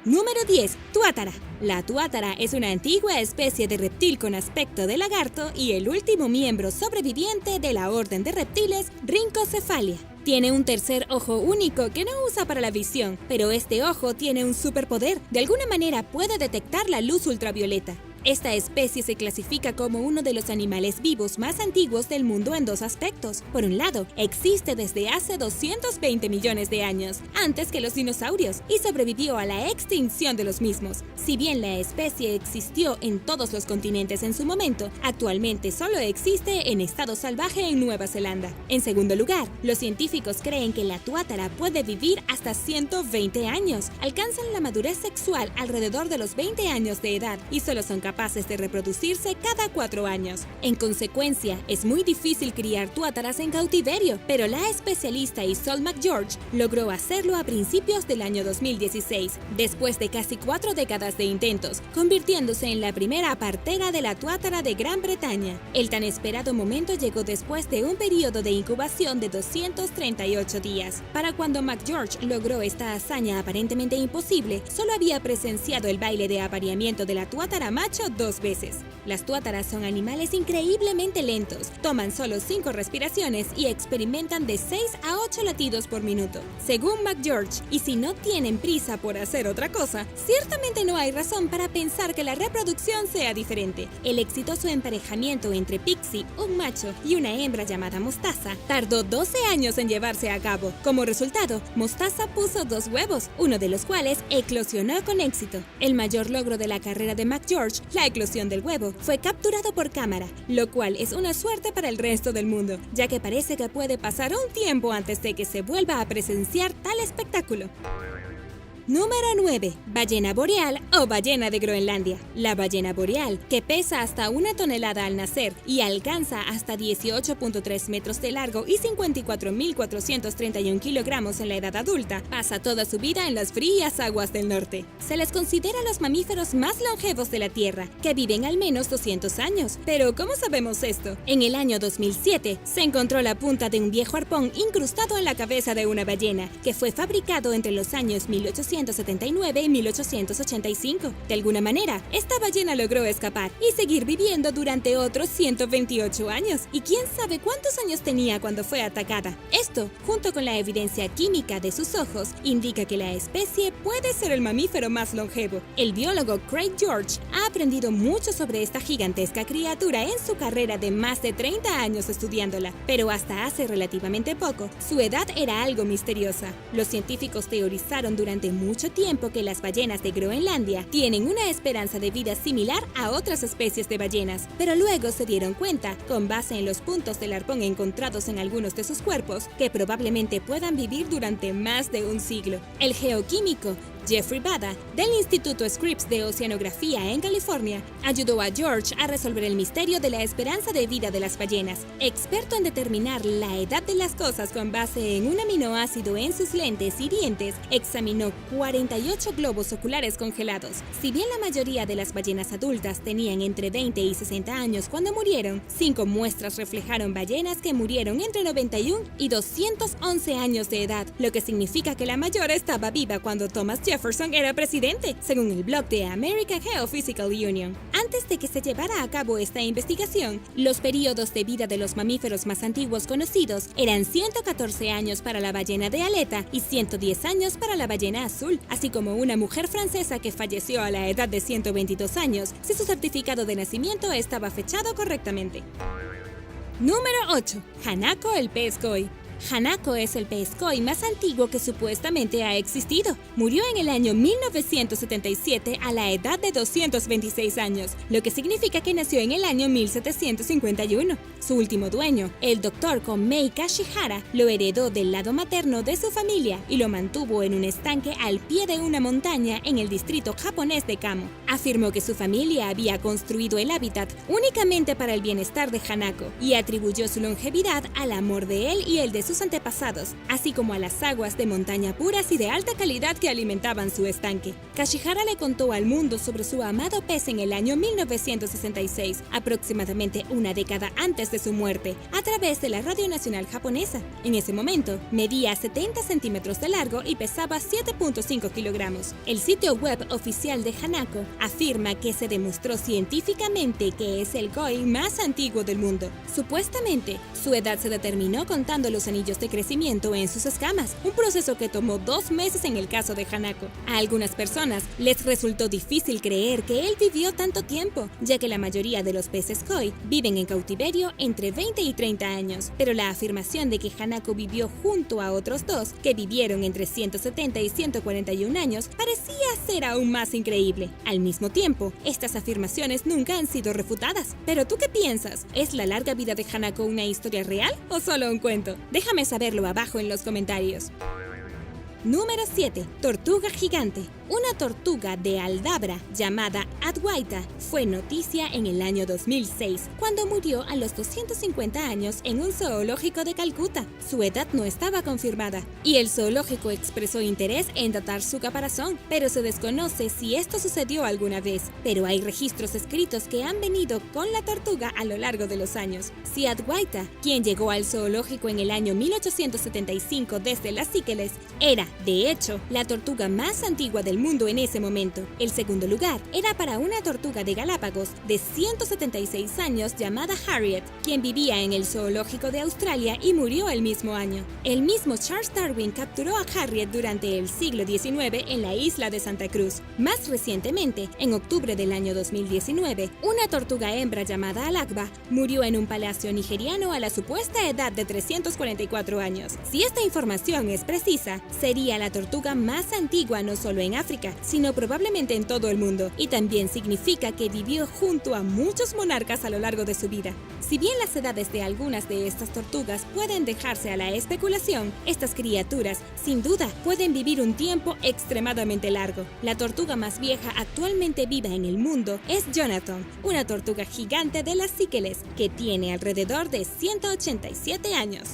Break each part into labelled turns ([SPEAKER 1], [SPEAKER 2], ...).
[SPEAKER 1] Número 10. Tuátara. La tuátara es una antigua especie de reptil con aspecto de lagarto y el último miembro sobreviviente de la orden de reptiles Rhynchocephalia. Tiene un tercer ojo único que no usa para la visión, pero este ojo tiene un superpoder. De alguna manera puede detectar la luz ultravioleta. Esta especie se clasifica como uno de los animales vivos más antiguos del mundo en dos aspectos. Por un lado, existe desde hace 220 millones de años, antes que los dinosaurios, y sobrevivió a la extinción de los mismos. Si bien la especie existió en todos los continentes en su momento, actualmente solo existe en estado salvaje en Nueva Zelanda. En segundo lugar, los científicos creen que la tuátara puede vivir hasta 120 años. Alcanzan la madurez sexual alrededor de los 20 años de edad y solo son capaces de reproducirse cada 4 años. En consecuencia, es muy difícil criar tuátaras en cautiverio, pero la especialista Isolde McGeorge logró hacerlo a principios del año 2016, después de casi 4 décadas de intentos, convirtiéndose en la primera partera de la tuátara de Gran Bretaña. El tan esperado momento llegó después de un periodo de incubación de 238 días. Para cuando McGeorge logró esta hazaña aparentemente imposible, solo había presenciado el baile de apareamiento de la tuátara macho 2 veces. Las tuátaras son animales increíblemente lentos, toman solo 5 respiraciones y experimentan de 6 a 8 latidos por minuto, según McGeorge, y si no tienen prisa por hacer otra cosa, ciertamente no hay razón para pensar que la reproducción sea diferente. El exitoso emparejamiento entre Pixie, un macho, y una hembra llamada Mostaza tardó 12 años en llevarse a cabo. Como resultado, Mostaza puso 2 huevos, uno de los cuales eclosionó con éxito. El mayor logro de la carrera de McGeorge, la eclosión del huevo, fue capturado por cámara, lo cual es una suerte para el resto del mundo, ya que parece que puede pasar un tiempo antes de que se vuelva a presenciar tal espectáculo. Número 9. Ballena boreal o ballena de Groenlandia. La ballena boreal, que pesa hasta 1 tonelada al nacer y alcanza hasta 18.3 metros de largo y 54.431 kilogramos en la edad adulta, pasa toda su vida en las frías aguas del norte. Se les considera los mamíferos más longevos de la Tierra, que viven al menos 200 años. Pero ¿cómo sabemos esto? En el año 2007, se encontró la punta de un viejo arpón incrustado en la cabeza de una ballena, que fue fabricado entre los años 1879 y 1885. De alguna manera, esta ballena logró escapar y seguir viviendo durante otros 128 años. ¿Y quién sabe cuántos años tenía cuando fue atacada? Esto, junto con la evidencia química de sus ojos, indica que la especie puede ser el mamífero más longevo. El biólogo Craig George ha aprendido mucho sobre esta gigantesca criatura en su carrera de más de 30 años estudiándola, pero hasta hace relativamente poco, su edad era algo misteriosa. Los científicos teorizaron durante mucho tiempo que las ballenas de Groenlandia tienen una esperanza de vida similar a otras especies de ballenas, pero luego se dieron cuenta, con base en los puntos del arpón encontrados en algunos de sus cuerpos, que probablemente puedan vivir durante más de un siglo. El geoquímico Jeffrey Bada, del Instituto Scripps de Oceanografía en California, ayudó a George a resolver el misterio de la esperanza de vida de las ballenas. Experto en determinar la edad de las cosas con base en un aminoácido en sus lentes y dientes, examinó 48 globos oculares congelados. Si bien la mayoría de las ballenas adultas tenían entre 20 y 60 años cuando murieron, 5 muestras reflejaron ballenas que murieron entre 91 y 211 años de edad, lo que significa que la mayor estaba viva cuando Thomas Jefferson era presidente, según el blog de American Geophysical Union. Antes de que se llevara a cabo esta investigación, los periodos de vida de los mamíferos más antiguos conocidos eran 114 años para la ballena de aleta y 110 años para la ballena azul, así como una mujer francesa que falleció a la edad de 122 años si su certificado de nacimiento estaba fechado correctamente. Número 8. Hanako el pez koi. Hanako es el pez koi más antiguo que supuestamente ha existido. Murió en el año 1977 a la edad de 226 años, lo que significa que nació en el año 1751. Su último dueño, el Dr. Komei Kashihara, lo heredó del lado materno de su familia y lo mantuvo en un estanque al pie de una montaña en el distrito japonés de Kamo. Afirmó que su familia había construido el hábitat únicamente para el bienestar de Hanako y atribuyó su longevidad al amor de él y el de sus antepasados, así como a las aguas de montaña puras y de alta calidad que alimentaban su estanque. Kashihara le contó al mundo sobre su amado pez en el año 1966, aproximadamente una década antes de su muerte, a través de la Radio Nacional Japonesa. En ese momento, medía 70 centímetros de largo y pesaba 7.5 kilogramos. El sitio web oficial de Hanako afirma que se demostró científicamente que es el koi más antiguo del mundo. Supuestamente, su edad se determinó contando los anillos de crecimiento en sus escamas, un proceso que tomó 2 meses en el caso de Hanako. A algunas personas les resultó difícil creer que él vivió tanto tiempo, ya que la mayoría de los peces koi viven en cautiverio entre 20 y 30 años, pero la afirmación de que Hanako vivió junto a otros dos que vivieron entre 170 y 141 años parecía ser aún más increíble. Al mismo tiempo, estas afirmaciones nunca han sido refutadas. ¿Pero tú qué piensas? ¿Es la larga vida de Hanako una historia real o solo un cuento? Déjame saberlo abajo en los comentarios. Número 7. Tortuga gigante. Una tortuga de Aldabra llamada Adwaita fue noticia en el año 2006, cuando murió a los 250 años en un zoológico de Calcuta. Su edad no estaba confirmada, y el zoológico expresó interés en datar su caparazón, pero se desconoce si esto sucedió alguna vez. Pero hay registros escritos que han venido con la tortuga a lo largo de los años. Si Adwaita, quien llegó al zoológico en el año 1875 desde las Seychelles, era, de hecho, la tortuga más antigua del mundo en ese momento. El segundo lugar era para una tortuga de Galápagos de 176 años llamada Harriet, quien vivía en el zoológico de Australia y murió el mismo año. El mismo Charles Darwin capturó a Harriet durante el siglo XIX en la isla de Santa Cruz. Más recientemente, en octubre del año 2019, una tortuga hembra llamada Alakba murió en un palacio nigeriano a la supuesta edad de 344 años. Si esta información es precisa, sería la tortuga más antigua no solo en África, sino probablemente en todo el mundo, y también significa que vivió junto a muchos monarcas a lo largo de su vida. Si bien las edades de algunas de estas tortugas pueden dejarse a la especulación, estas criaturas, sin duda, pueden vivir un tiempo extremadamente largo. La tortuga más vieja actualmente viva en el mundo es Jonathan, una tortuga gigante de las Seychelles, que tiene alrededor de 187 años.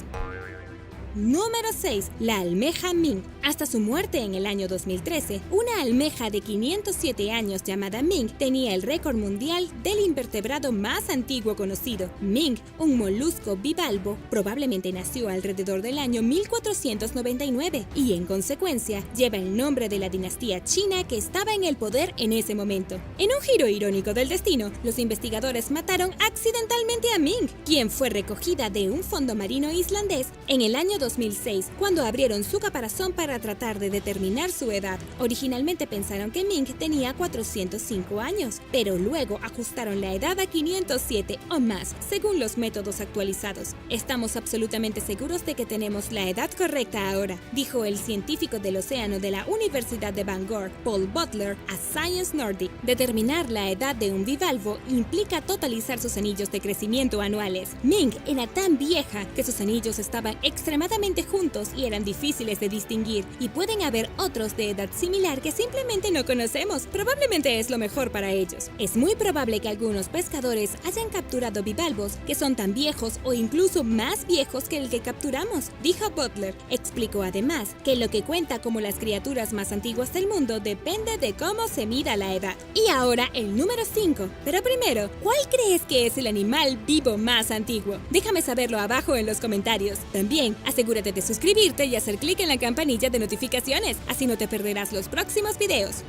[SPEAKER 1] Número 6. La almeja Ming. Hasta su muerte en el año 2013, una almeja de 507 años llamada Ming tenía el récord mundial del invertebrado más antiguo conocido. Ming, un molusco bivalvo, probablemente nació alrededor del año 1499 y, en consecuencia, lleva el nombre de la dinastía china que estaba en el poder en ese momento. En un giro irónico del destino, los investigadores mataron accidentalmente a Ming, quien fue recogida de un fondo marino islandés en el año 2006, cuando abrieron su caparazón para tratar de determinar su edad. Originalmente pensaron que Ming tenía 405 años, pero luego ajustaron la edad a 507 o más, según los métodos actualizados. Estamos absolutamente seguros de que tenemos la edad correcta ahora, dijo el científico del océano de la Universidad de Bangor, Paul Butler, a Science Nordic. Determinar la edad de un bivalvo implica totalizar sus anillos de crecimiento anuales. Ming era tan vieja que sus anillos estaban extremadamente juntos y eran difíciles de distinguir, y pueden haber otros de edad similar que simplemente no conocemos. Probablemente es lo mejor para ellos. Es muy probable que algunos pescadores hayan capturado bivalvos que son tan viejos o incluso más viejos que el que capturamos, dijo Butler. Explicó además que lo que cuenta como las criaturas más antiguas del mundo depende de cómo se mida la edad. Y ahora el número 5. Pero primero, ¿cuál crees que es el animal vivo más antiguo? Déjame saberlo abajo en los comentarios. También asegúrate de suscribirte y hacer clic en la campanilla de notificaciones, así no te perderás los próximos videos.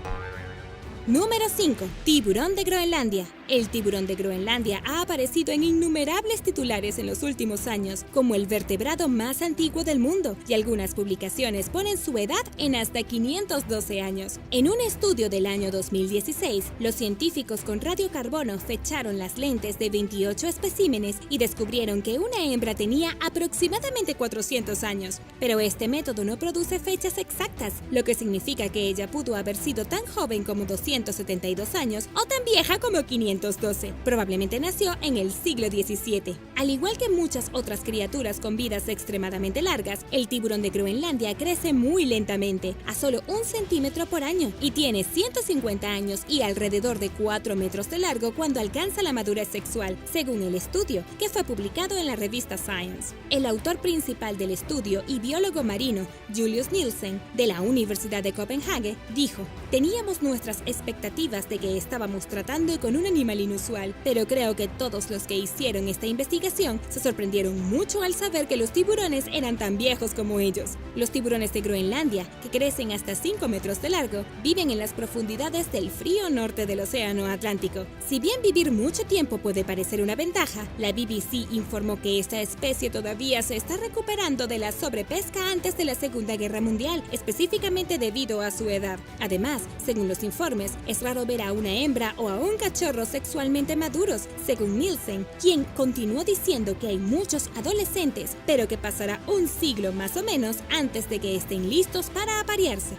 [SPEAKER 1] Número 5. Tiburón de Groenlandia. El tiburón de Groenlandia ha aparecido en innumerables titulares en los últimos años como el vertebrado más antiguo del mundo, y algunas publicaciones ponen su edad en hasta 512 años. En un estudio del año 2016, los científicos con radiocarbono fecharon las lentes de 28 especímenes y descubrieron que una hembra tenía aproximadamente 400 años. Pero este método no produce fechas exactas, lo que significa que ella pudo haber sido tan joven como 200 372 años o tan vieja como 512. Probablemente nació en el siglo XVII. Al igual que muchas otras criaturas con vidas extremadamente largas, el tiburón de Groenlandia crece muy lentamente, a solo 1 centímetro por año, y tiene 150 años y alrededor de 4 metros de largo cuando alcanza la madurez sexual, según el estudio, que fue publicado en la revista Science. El autor principal del estudio y biólogo marino, Julius Nielsen, de la Universidad de Copenhague, dijo: "Teníamos nuestras expectativas de que estábamos tratando con un animal inusual, pero creo que todos los que hicieron esta investigación se sorprendieron mucho al saber que los tiburones eran tan viejos como ellos". Los tiburones de Groenlandia, que crecen hasta 5 metros de largo, viven en las profundidades del frío norte del Océano Atlántico. Si bien vivir mucho tiempo puede parecer una ventaja, la BBC informó que esta especie todavía se está recuperando de la sobrepesca antes de la Segunda Guerra Mundial, específicamente debido a su edad. Además, según los informes, es raro ver a una hembra o a un cachorro sexualmente maduros, según Nielsen, quien continuó diciendo que hay muchos adolescentes, pero que pasará un siglo más o menos antes de que estén listos para aparearse.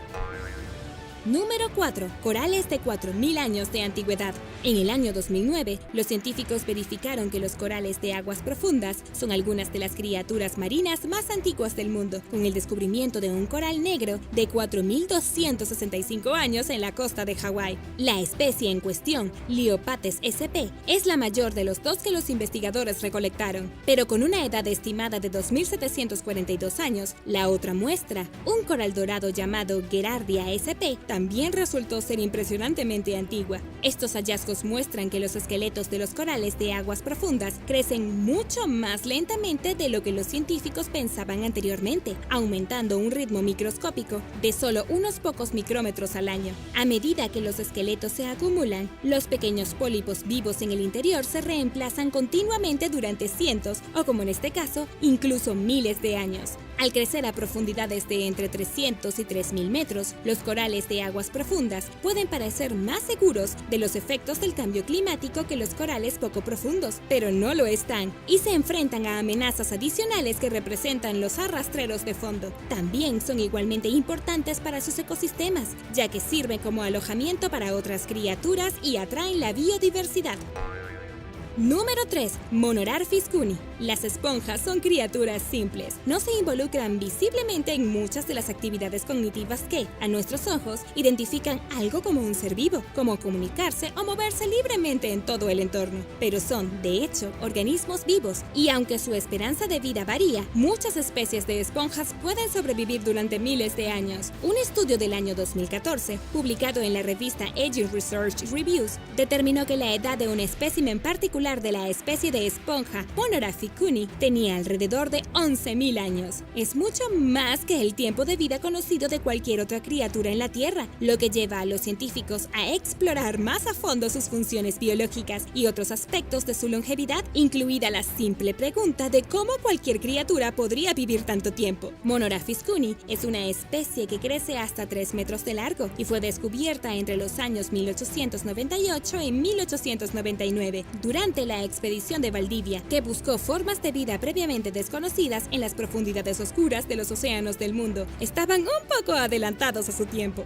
[SPEAKER 1] Número 4. Corales de 4.000 años de antigüedad. En el año 2009, los científicos verificaron que los corales de aguas profundas son algunas de las criaturas marinas más antiguas del mundo, con el descubrimiento de un coral negro de 4.265 años en la costa de Hawái. La especie en cuestión, Liopates sp, es la mayor de los dos que los investigadores recolectaron, pero con una edad estimada de 2.742 años, la otra muestra, un coral dorado llamado Gerardia sp, también resultó ser impresionantemente antigua. Estos hallazgos muestran que los esqueletos de los corales de aguas profundas crecen mucho más lentamente de lo que los científicos pensaban anteriormente, aumentando a un ritmo microscópico de solo unos pocos micrómetros al año. A medida que los esqueletos se acumulan, los pequeños pólipos vivos en el interior se reemplazan continuamente durante cientos, o como en este caso, incluso miles de años. Al crecer a profundidades de entre 300 y 3.000 metros, los corales de aguas profundas pueden parecer más seguros de los efectos del cambio climático que los corales poco profundos, pero no lo están, y se enfrentan a amenazas adicionales que representan los arrastreros de fondo. También son igualmente importantes para sus ecosistemas, ya que sirven como alojamiento para otras criaturas y atraen la biodiversidad. Número 3. Monorarphis cuni. Las esponjas son criaturas simples. No se involucran visiblemente en muchas de las actividades cognitivas que, a nuestros ojos, identifican algo como un ser vivo, como comunicarse o moverse libremente en todo el entorno. Pero son, de hecho, organismos vivos, y aunque su esperanza de vida varía, muchas especies de esponjas pueden sobrevivir durante miles de años. Un estudio del año 2014, publicado en la revista Aging Research Reviews, determinó que la edad de un espécimen particular de la especie de esponja Monorarphis cuni tenía alrededor de 11.000 años. Es mucho más que el tiempo de vida conocido de cualquier otra criatura en la Tierra, lo que lleva a los científicos a explorar más a fondo sus funciones biológicas y otros aspectos de su longevidad, incluida la simple pregunta de cómo cualquier criatura podría vivir tanto tiempo. Monorarphis cuni es una especie que crece hasta 3 metros de largo y fue descubierta entre los años 1898 y 1899 durante la expedición de Valdivia, que buscó formas de vida previamente desconocidas en las profundidades oscuras de los océanos del mundo. Estaban un poco adelantados a su tiempo.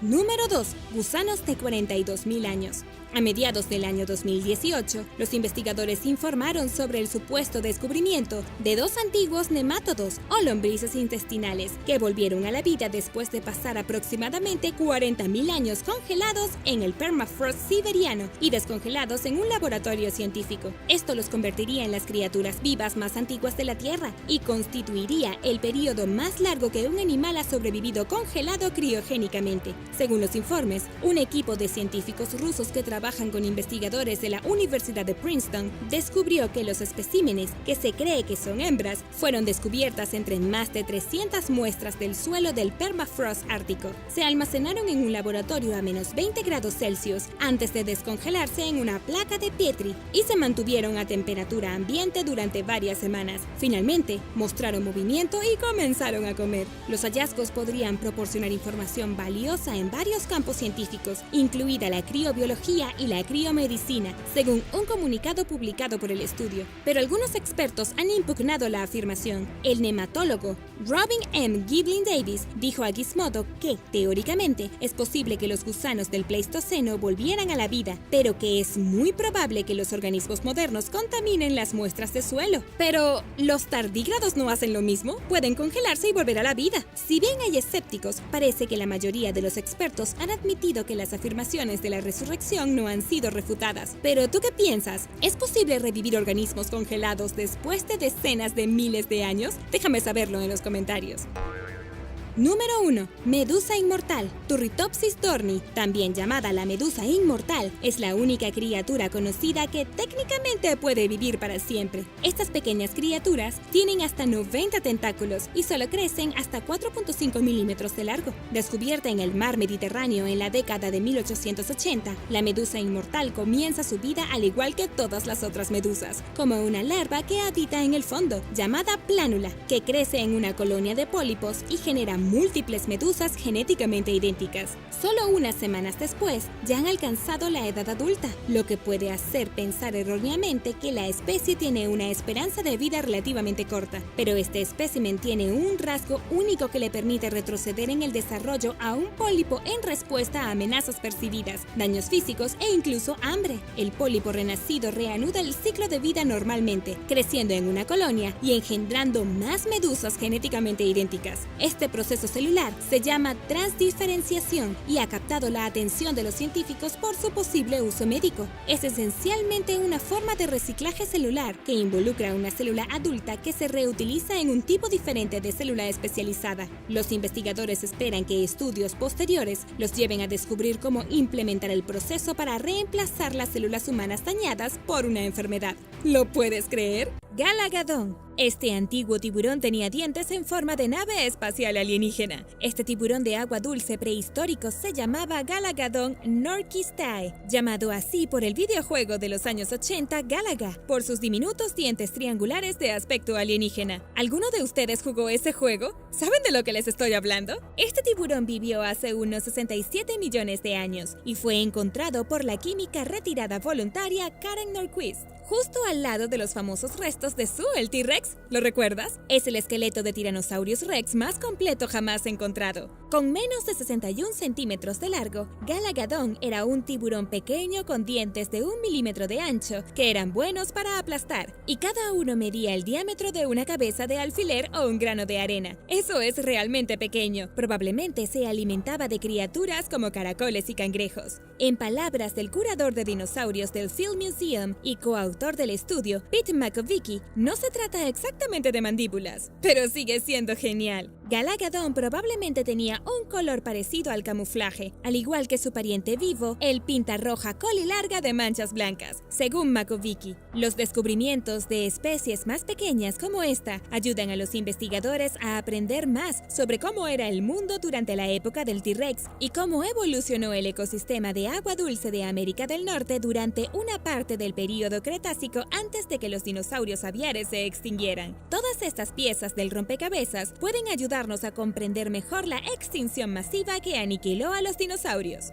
[SPEAKER 1] Número 2. Gusanos de 42.000 años. A mediados del año 2018, los investigadores informaron sobre el supuesto descubrimiento de 2 antiguos nemátodos o lombrices intestinales que volvieron a la vida después de pasar aproximadamente 40.000 años congelados en el permafrost siberiano y descongelados en un laboratorio científico. Esto los convertiría en las criaturas vivas más antiguas de la Tierra y constituiría el periodo más largo que un animal ha sobrevivido congelado criogénicamente. Según los informes, un equipo de científicos rusos que trabajan con investigadores de la Universidad de Princeton descubrió que los especímenes, que se cree que son hembras, fueron descubiertas entre más de 300 muestras del suelo del permafrost ártico. Se almacenaron en un laboratorio a menos 20 grados Celsius antes de descongelarse en una placa de Petri y se mantuvieron a temperatura ambiente durante varias semanas. Finalmente, mostraron movimiento y comenzaron a comer. Los hallazgos podrían proporcionar información valiosa en varios campos científicos, incluida la criobiología biología y la criomedicina, según un comunicado publicado por el estudio. Pero algunos expertos han impugnado la afirmación. El nematólogo Robin M. Giblin Davis dijo a Gizmodo que, teóricamente, es posible que los gusanos del Pleistoceno volvieran a la vida, pero que es muy probable que los organismos modernos contaminen las muestras de suelo. Pero, ¿los tardígrados no hacen lo mismo? Pueden congelarse y volver a la vida. Si bien hay escépticos, parece que la mayoría de los expertos han admitido que las afirmaciones de la resurrección no han sido refutadas. Pero, ¿tú qué piensas? ¿Es posible revivir organismos congelados después de decenas de miles de años? Déjame saberlo en los comentarios. Número 1. Medusa inmortal. Turritopsis dorni, también llamada la medusa inmortal, es la única criatura conocida que técnicamente puede vivir para siempre. Estas pequeñas criaturas tienen hasta 90 tentáculos y solo crecen hasta 4.5 milímetros de largo. Descubierta en el mar Mediterráneo en la década de 1880, la medusa inmortal comienza su vida al igual que todas las otras medusas, como una larva que habita en el fondo, llamada plánula, que crece en una colonia de pólipos y genera múltiples medusas genéticamente idénticas. Solo unas semanas después, ya han alcanzado la edad adulta, lo que puede hacer pensar erróneamente que la especie tiene una esperanza de vida relativamente corta. Pero este espécimen tiene un rasgo único que le permite retroceder en el desarrollo a un pólipo en respuesta a amenazas percibidas, daños físicos e incluso hambre. El pólipo renacido reanuda el ciclo de vida normalmente, creciendo en una colonia y engendrando más medusas genéticamente idénticas. Este proceso celular se llama transdiferenciación y ha captado la atención de los científicos por su posible uso médico. Es esencialmente una forma de reciclaje celular que involucra una célula adulta que se reutiliza en un tipo diferente de célula especializada. Los investigadores esperan que estudios posteriores los lleven a descubrir cómo implementar el proceso para reemplazar las células humanas dañadas por una enfermedad. ¿Lo puedes creer? Galagadón. Este antiguo tiburón tenía dientes en forma de nave espacial alienígena. Este tiburón de agua dulce prehistórico se llamaba Galagadón norquistae, llamado así por el videojuego de los años 80 Galaga, por sus diminutos dientes triangulares de aspecto alienígena. ¿Alguno de ustedes jugó ese juego? ¿Saben de lo que les estoy hablando? Este tiburón vivió hace unos 67 millones de años y fue encontrado por la química retirada voluntaria Karen Norquist, justo al lado de los famosos restos de Sue, el T-Rex. ¿Lo recuerdas? Es el esqueleto de Tyrannosaurus Rex más completo jamás encontrado. Con menos de 61 centímetros de largo, Galagadón era un tiburón pequeño con dientes de 1 milímetro de ancho que eran buenos para aplastar, y cada uno medía el diámetro de una cabeza de alfiler o un grano de arena. Eso es realmente pequeño. Probablemente se alimentaba de criaturas como caracoles y cangrejos. En palabras del curador de dinosaurios del Field Museum y coautor del estudio, Pete Makovicki, no se trata exactamente de mandíbulas, pero sigue siendo genial. Galagadón probablemente tenía un color parecido al camuflaje, al igual que su pariente vivo, el pintarroja colilarga de manchas blancas, según Makovicki. Los descubrimientos de especies más pequeñas como esta ayudan a los investigadores a aprender más sobre cómo era el mundo durante la época del T-Rex y cómo evolucionó el ecosistema de agua dulce de América del Norte durante una parte del período Cretácico antes de que los dinosaurios aviares se extinguieran. Todas estas piezas del rompecabezas pueden ayudarnos a comprender mejor la extinción masiva que aniquiló a los dinosaurios.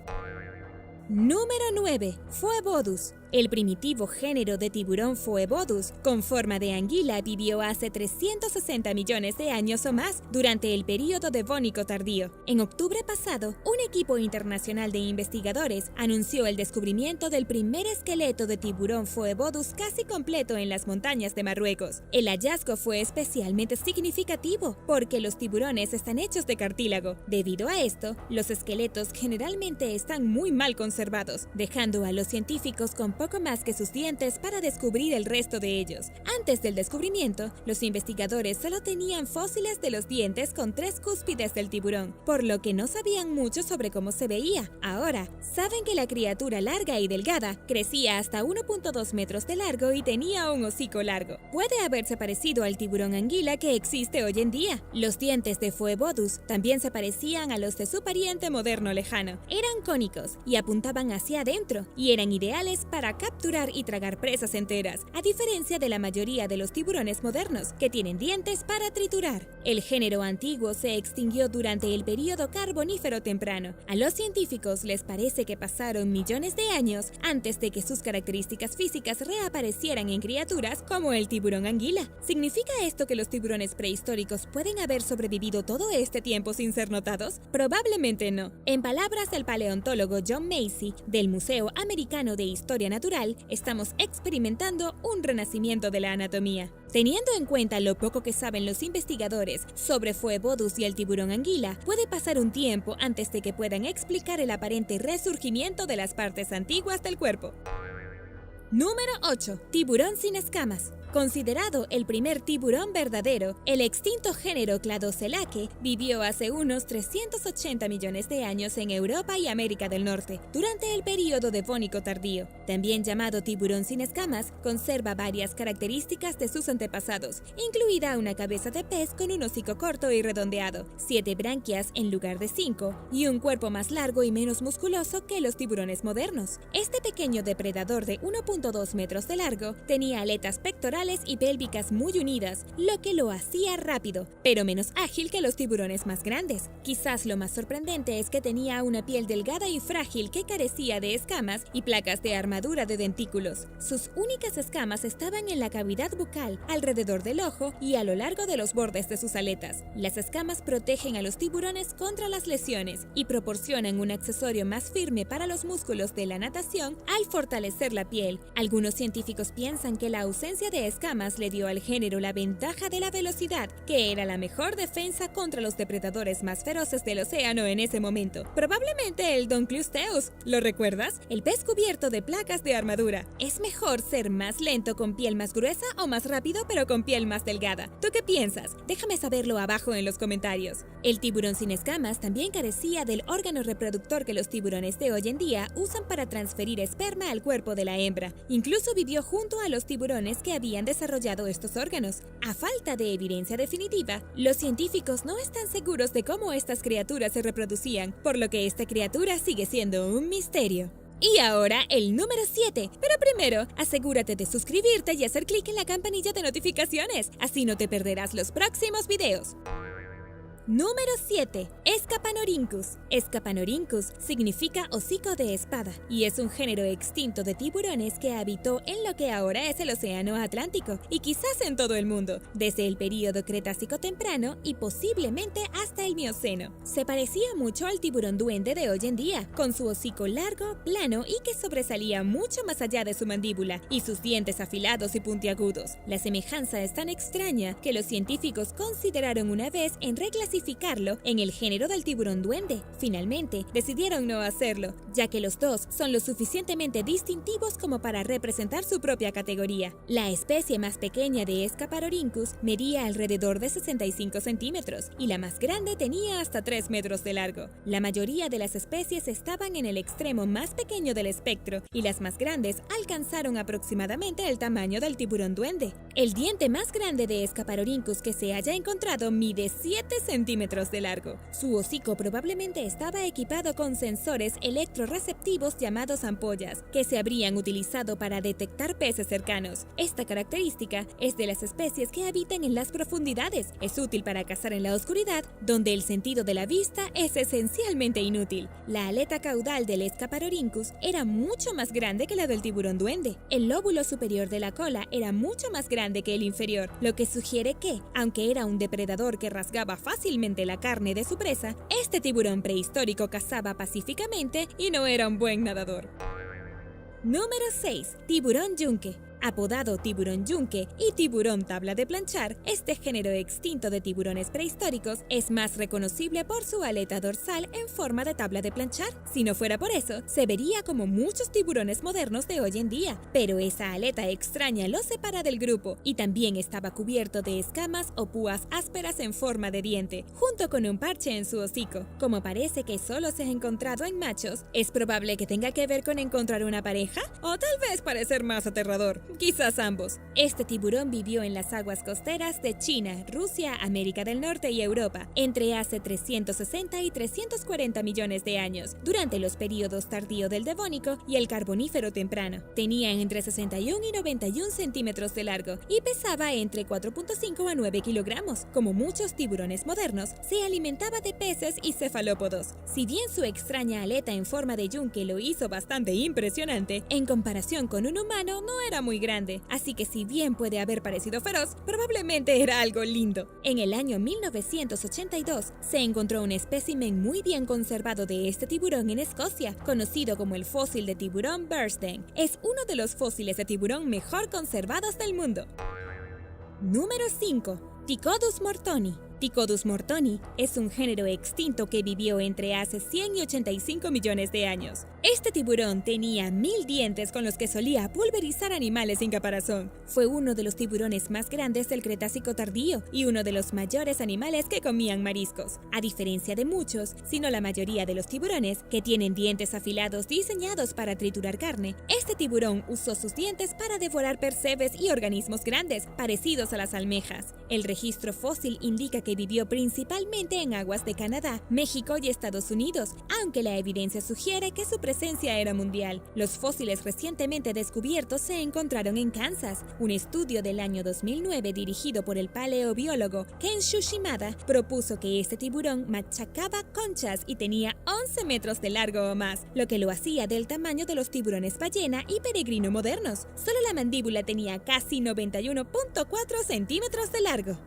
[SPEAKER 1] Número 9. Phoebodus. El primitivo género de tiburón Phoebodus, con forma de anguila, vivió hace 360 millones de años o más durante el período devónico tardío. En octubre pasado, un equipo internacional de investigadores anunció el descubrimiento del primer esqueleto de tiburón Phoebodus casi completo en las montañas de Marruecos. El hallazgo fue especialmente significativo porque los tiburones están hechos de cartílago. Debido a esto, los esqueletos generalmente están muy mal conservados, dejando a los científicos con poco más que sus dientes para descubrir el resto de ellos. Antes del descubrimiento, los investigadores solo tenían fósiles de los dientes con 3 cúspides del tiburón, por lo que no sabían mucho sobre cómo se veía. Ahora, saben que la criatura larga y delgada crecía hasta 1.2 metros de largo y tenía un hocico largo. Puede haberse parecido al tiburón anguila que existe hoy en día. Los dientes de Phoebodus también se parecían a los de su pariente moderno lejano. Eran cónicos y apuntaban hacia adentro, y eran ideales para para capturar y tragar presas enteras, a diferencia de la mayoría de los tiburones modernos, que tienen dientes para triturar. El género antiguo se extinguió durante el período carbonífero temprano. A los científicos les parece que pasaron millones de años antes de que sus características físicas reaparecieran en criaturas como el tiburón anguila. ¿Significa esto que los tiburones prehistóricos pueden haber sobrevivido todo este tiempo sin ser notados? Probablemente no. En palabras del paleontólogo John Macy, del Museo Americano de Historia Natural, estamos experimentando un renacimiento de la anatomía. Teniendo en cuenta lo poco que saben los investigadores sobre Phoebodus y el tiburón anguila, puede pasar un tiempo antes de que puedan explicar el aparente resurgimiento de las partes antiguas del cuerpo. Número 8. Tiburón sin escamas. Considerado el primer tiburón verdadero, el extinto género Cladocelaque vivió hace unos 380 millones de años en Europa y América del Norte, durante el período Devónico tardío. También llamado tiburón sin escamas, conserva varias características de sus antepasados, incluida una cabeza de pez con un hocico corto y redondeado, 7 branquias en lugar de 5, y un cuerpo más largo y menos musculoso que los tiburones modernos. Este pequeño depredador de 1.2 metros de largo tenía aletas pectorales y pélvicas muy unidas, lo que lo hacía rápido, pero menos ágil que los tiburones más grandes. Quizás lo más sorprendente es que tenía una piel delgada y frágil que carecía de escamas y placas de armadura de dentículos. Sus únicas escamas estaban en la cavidad bucal, alrededor del ojo y a lo largo de los bordes de sus aletas. Las escamas protegen a los tiburones contra las lesiones y proporcionan un accesorio más firme para los músculos de la natación al fortalecer la piel. Algunos científicos piensan que la ausencia de escamas le dio al género la ventaja de la velocidad, que era la mejor defensa contra los depredadores más feroces del océano en ese momento. Probablemente el Donclusteus, ¿lo recuerdas? El pez cubierto de placas de armadura. ¿Es mejor ser más lento con piel más gruesa o más rápido pero con piel más delgada? ¿Tú qué piensas? Déjame saberlo abajo en los comentarios. El tiburón sin escamas también carecía del órgano reproductor que los tiburones de hoy en día usan para transferir esperma al cuerpo de la hembra. Incluso vivió junto a los tiburones que habían desarrollado estos órganos. A falta de evidencia definitiva, los científicos no están seguros de cómo estas criaturas se reproducían, por lo que esta criatura sigue siendo un misterio. Y ahora el número 7, pero primero asegúrate de suscribirte y hacer clic en la campanilla de notificaciones, así no te perderás los próximos videos. Número 7. Escapanorhynchus. Escapanorhynchus significa hocico de espada y es un género extinto de tiburones que habitó en lo que ahora es el Océano Atlántico y quizás en todo el mundo, desde el período Cretácico temprano y posiblemente hasta el Mioceno. Se parecía mucho al tiburón duende de hoy en día, con su hocico largo, plano y que sobresalía mucho más allá de su mandíbula y sus dientes afilados y puntiagudos. La semejanza es tan extraña que los científicos consideraron una vez en reclasificarlo en el género del tiburón duende. Finalmente, decidieron no hacerlo, ya que los dos son lo suficientemente distintivos como para representar su propia categoría. La especie más pequeña de Escapanorhynchus medía alrededor de 65 centímetros y la más grande tenía hasta 3 metros de largo. La mayoría de las especies estaban en el extremo más pequeño del espectro y las más grandes alcanzaron aproximadamente el tamaño del tiburón duende. El diente más grande de Escapanorhynchus que se haya encontrado mide 7 centímetros de largo. Su hocico probablemente estaba equipado con sensores electroreceptivos llamados ampollas, que se habrían utilizado para detectar peces cercanos. Esta característica es de las especies que habitan en las profundidades. Es útil para cazar en la oscuridad, donde el sentido de la vista es esencialmente inútil. La aleta caudal del Escapanorhynchus era mucho más grande que la del tiburón duende. El lóbulo superior de la cola era mucho más grande que el inferior, lo que sugiere que, aunque era un depredador que rasgaba fácilmente la carne de su presa, este tiburón prehistórico cazaba pacíficamente y no era un buen nadador. Número 6. Tiburón yunque. Apodado tiburón yunque y tiburón tabla de planchar, este género extinto de tiburones prehistóricos es más reconocible por su aleta dorsal en forma de tabla de planchar. Si no fuera por eso, se vería como muchos tiburones modernos de hoy en día, pero esa aleta extraña lo separa del grupo y también estaba cubierto de escamas o púas ásperas en forma de diente, junto con un parche en su hocico. Como parece que solo se ha encontrado en machos, es probable que tenga que ver con encontrar una pareja o tal vez parecer más aterrador. Quizás ambos. Este tiburón vivió en las aguas costeras de China, Rusia, América del Norte y Europa entre hace 360 y 340 millones de años, durante los períodos tardío del Devónico y el Carbonífero temprano. Tenía entre 61 y 91 centímetros de largo y pesaba entre 4.5 a 9 kilogramos. Como muchos tiburones modernos, se alimentaba de peces y cefalópodos. Si bien su extraña aleta en forma de yunque lo hizo bastante impresionante, en comparación con un humano no era muy grande, así que si bien puede haber parecido feroz, probablemente era algo lindo. En el año 1982 se encontró un espécimen muy bien conservado de este tiburón en Escocia, conocido como el fósil de tiburón Bearsden. Es uno de los fósiles de tiburón mejor conservados del mundo. Número 5. Ticodus mortoni. Ticodus mortoni es un género extinto que vivió entre hace 100 y 85 millones de años. Este tiburón tenía 1000 dientes con los que solía pulverizar animales sin caparazón. Fue uno de los tiburones más grandes del Cretácico tardío y uno de los mayores animales que comían mariscos. A diferencia de muchos, sino la mayoría de los tiburones, que tienen dientes afilados diseñados para triturar carne, este tiburón usó sus dientes para devorar percebes y organismos grandes, parecidos a las almejas. El registro fósil indica que vivió principalmente en aguas de Canadá, México y Estados Unidos, aunque la evidencia sugiere que su presencia era mundial. Los fósiles recientemente descubiertos se encontraron en Kansas. Un estudio del año 2009 dirigido por el paleobiólogo Ken Shushimada propuso que este tiburón machacaba conchas y tenía 11 metros de largo o más, lo que lo hacía del tamaño de los tiburones ballena y peregrino modernos. Solo la mandíbula tenía casi 91.4 centímetros de largo.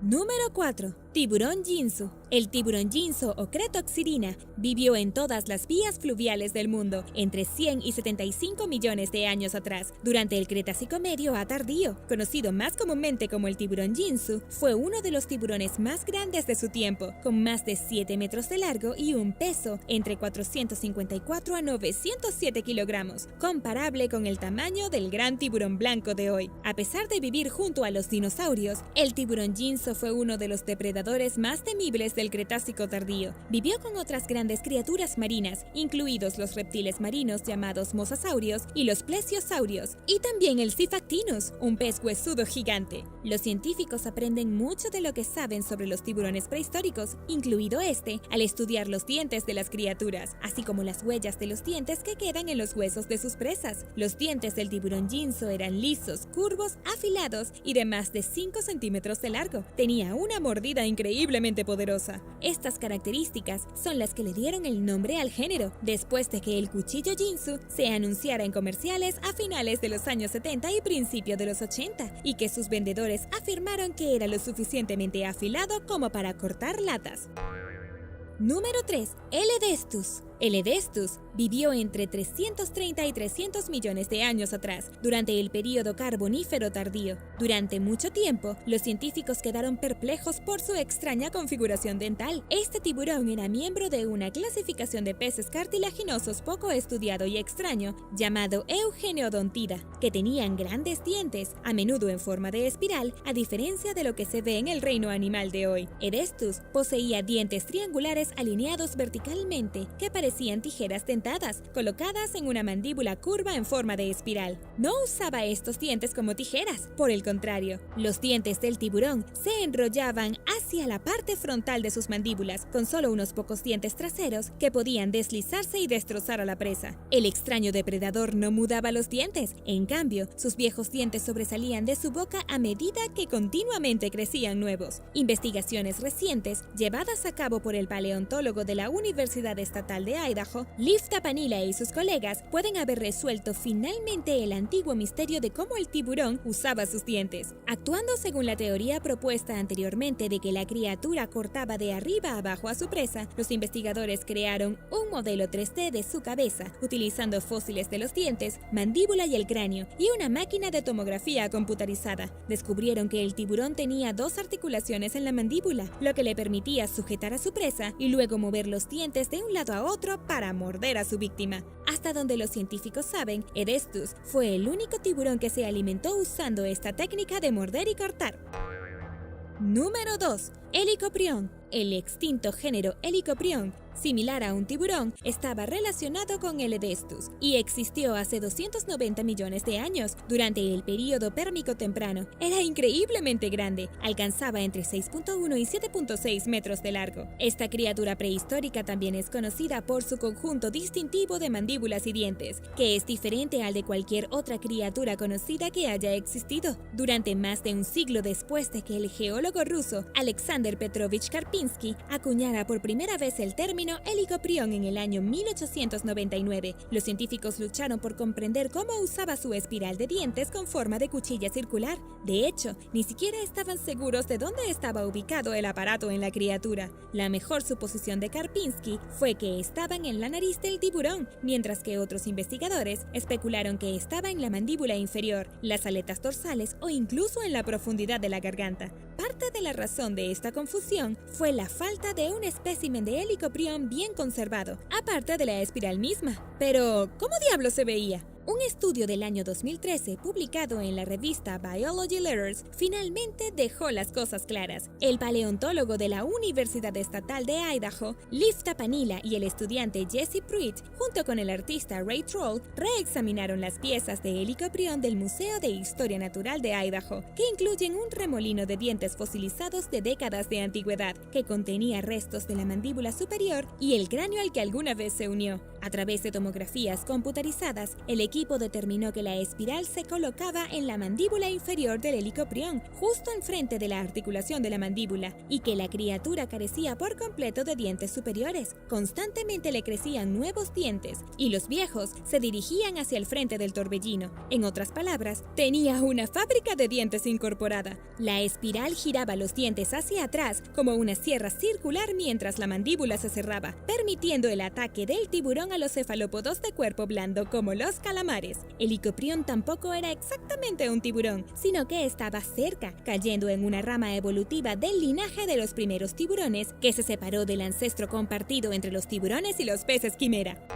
[SPEAKER 1] Número 4. Tiburón ginsu. El tiburón ginsu o Cretoxirina vivió en todas las vías fluviales del mundo entre 100 y 75 millones de años atrás, durante el Cretácico medio a tardío. Conocido más comúnmente como el tiburón ginsu, fue uno de los tiburones más grandes de su tiempo, con más de 7 metros de largo y un peso entre 454 a 907 kilogramos, comparable con el tamaño del gran tiburón blanco de hoy. A pesar de vivir junto a los dinosaurios, el tiburón ginsu fue uno de los depredadores más temibles del Cretácico tardío. Vivió con otras grandes criaturas marinas, incluidos los reptiles marinos llamados mosasaurios y los plesiosaurios, y también el Sifactinus, un pez huesudo gigante. Los científicos aprenden mucho de lo que saben sobre los tiburones prehistóricos, incluido este, al estudiar los dientes de las criaturas, así como las huellas de los dientes que quedan en los huesos de sus presas. Los dientes del tiburón ginsu eran lisos, curvos, afilados y de más de 5 centímetros de largo. Tenía una mordida increíblemente poderosa. Estas características son las que le dieron el nombre al género, después de que el cuchillo ginsu se anunciara en comerciales a finales de los años 70 y principios de los 80, y que sus vendedores afirmaron que era lo suficientemente afilado como para cortar latas. Número 3. El Edestus. El Edestus vivió entre 330 y 300 millones de años atrás, durante el período carbonífero tardío. Durante mucho tiempo, los científicos quedaron perplejos por su extraña configuración dental. Este tiburón era miembro de una clasificación de peces cartilaginosos poco estudiado y extraño, llamado Eugeneodontida, que tenían grandes dientes, a menudo en forma de espiral, a diferencia de lo que se ve en el reino animal de hoy. Edestus poseía dientes triangulares alineados verticalmente, que parecían tijeras dentadas, colocadas en una mandíbula curva en forma de espiral. No usaba estos dientes como tijeras, por el contrario, los dientes del tiburón se enrollaban hacia la parte frontal de sus mandíbulas, con solo unos pocos dientes traseros que podían deslizarse y destrozar a la presa. El extraño depredador no mudaba los dientes, en cambio, sus viejos dientes sobresalían de su boca a medida que continuamente crecían nuevos. Investigaciones recientes, llevadas a cabo por el paleontólogo de la Universidad Estatal de Idaho, Liv Tapanila y sus colegas pueden haber resuelto finalmente el antiguo misterio de cómo el tiburón usaba sus dientes. Actuando según la teoría propuesta anteriormente de que la criatura cortaba de arriba a abajo a su presa, los investigadores crearon un modelo 3D de su cabeza, utilizando fósiles de los dientes, mandíbula y el cráneo, y una máquina de tomografía computarizada. Descubrieron que el tiburón tenía 2 articulaciones en la mandíbula, lo que le permitía sujetar a su presa y luego mover los dientes de un lado a otro para morder a su víctima. Hasta donde los científicos saben, Edestus fue el único tiburón que se alimentó usando esta técnica de morder y cortar. Número 2. Helicoprion. El extinto género Helicoprion similar a un tiburón, estaba relacionado con el Edestus y existió hace 290 millones de años, durante el período pérmico temprano. Era increíblemente grande, alcanzaba entre 6.1 y 7.6 metros de largo. Esta criatura prehistórica también es conocida por su conjunto distintivo de mandíbulas y dientes, que es diferente al de cualquier otra criatura conocida que haya existido. Durante más de un siglo después de que el geólogo ruso Alexander Petrovich Karpinski acuñara por primera vez el término helicoprión en el año 1899, los científicos lucharon por comprender cómo usaba su espiral de dientes con forma de cuchilla circular. De hecho, ni siquiera estaban seguros de dónde estaba ubicado el aparato en la criatura. La mejor suposición de Karpinski fue que estaban en la nariz del tiburón, mientras que otros investigadores especularon que estaba en la mandíbula inferior, las aletas dorsales o incluso en la profundidad de la garganta. Parte de la razón de esta confusión fue la falta de un espécimen de helicoprión bien conservado, aparte de la espiral misma. Pero, ¿cómo diablos se veía? Un estudio del año 2013, publicado en la revista Biology Letters, finalmente dejó las cosas claras. El paleontólogo de la Universidad Estatal de Idaho, Liv Tapanila, y el estudiante Jesse Pruitt, junto con el artista Ray Troll, reexaminaron las piezas de helicoprión del Museo de Historia Natural de Idaho, que incluyen un remolino de dientes fosilizados de décadas de antigüedad, que contenía restos de la mandíbula superior y el cráneo al que alguna vez se unió. A través de tomografías computarizadas, el equipo determinó que la espiral se colocaba en la mandíbula inferior del helicoprión, justo enfrente de la articulación de la mandíbula, y que la criatura carecía por completo de dientes superiores. Constantemente le crecían nuevos dientes, y los viejos se dirigían hacia el frente del torbellino. En otras palabras, tenía una fábrica de dientes incorporada. La espiral giraba los dientes hacia atrás como una sierra circular mientras la mandíbula se cerraba, permitiendo el ataque del tiburón a los cefalópodos de cuerpo blando como los calamares. Helicoprión tampoco era exactamente un tiburón, sino que estaba cerca, cayendo en una rama evolutiva del linaje de los primeros tiburones que se separó del ancestro compartido entre los tiburones y los peces quimera.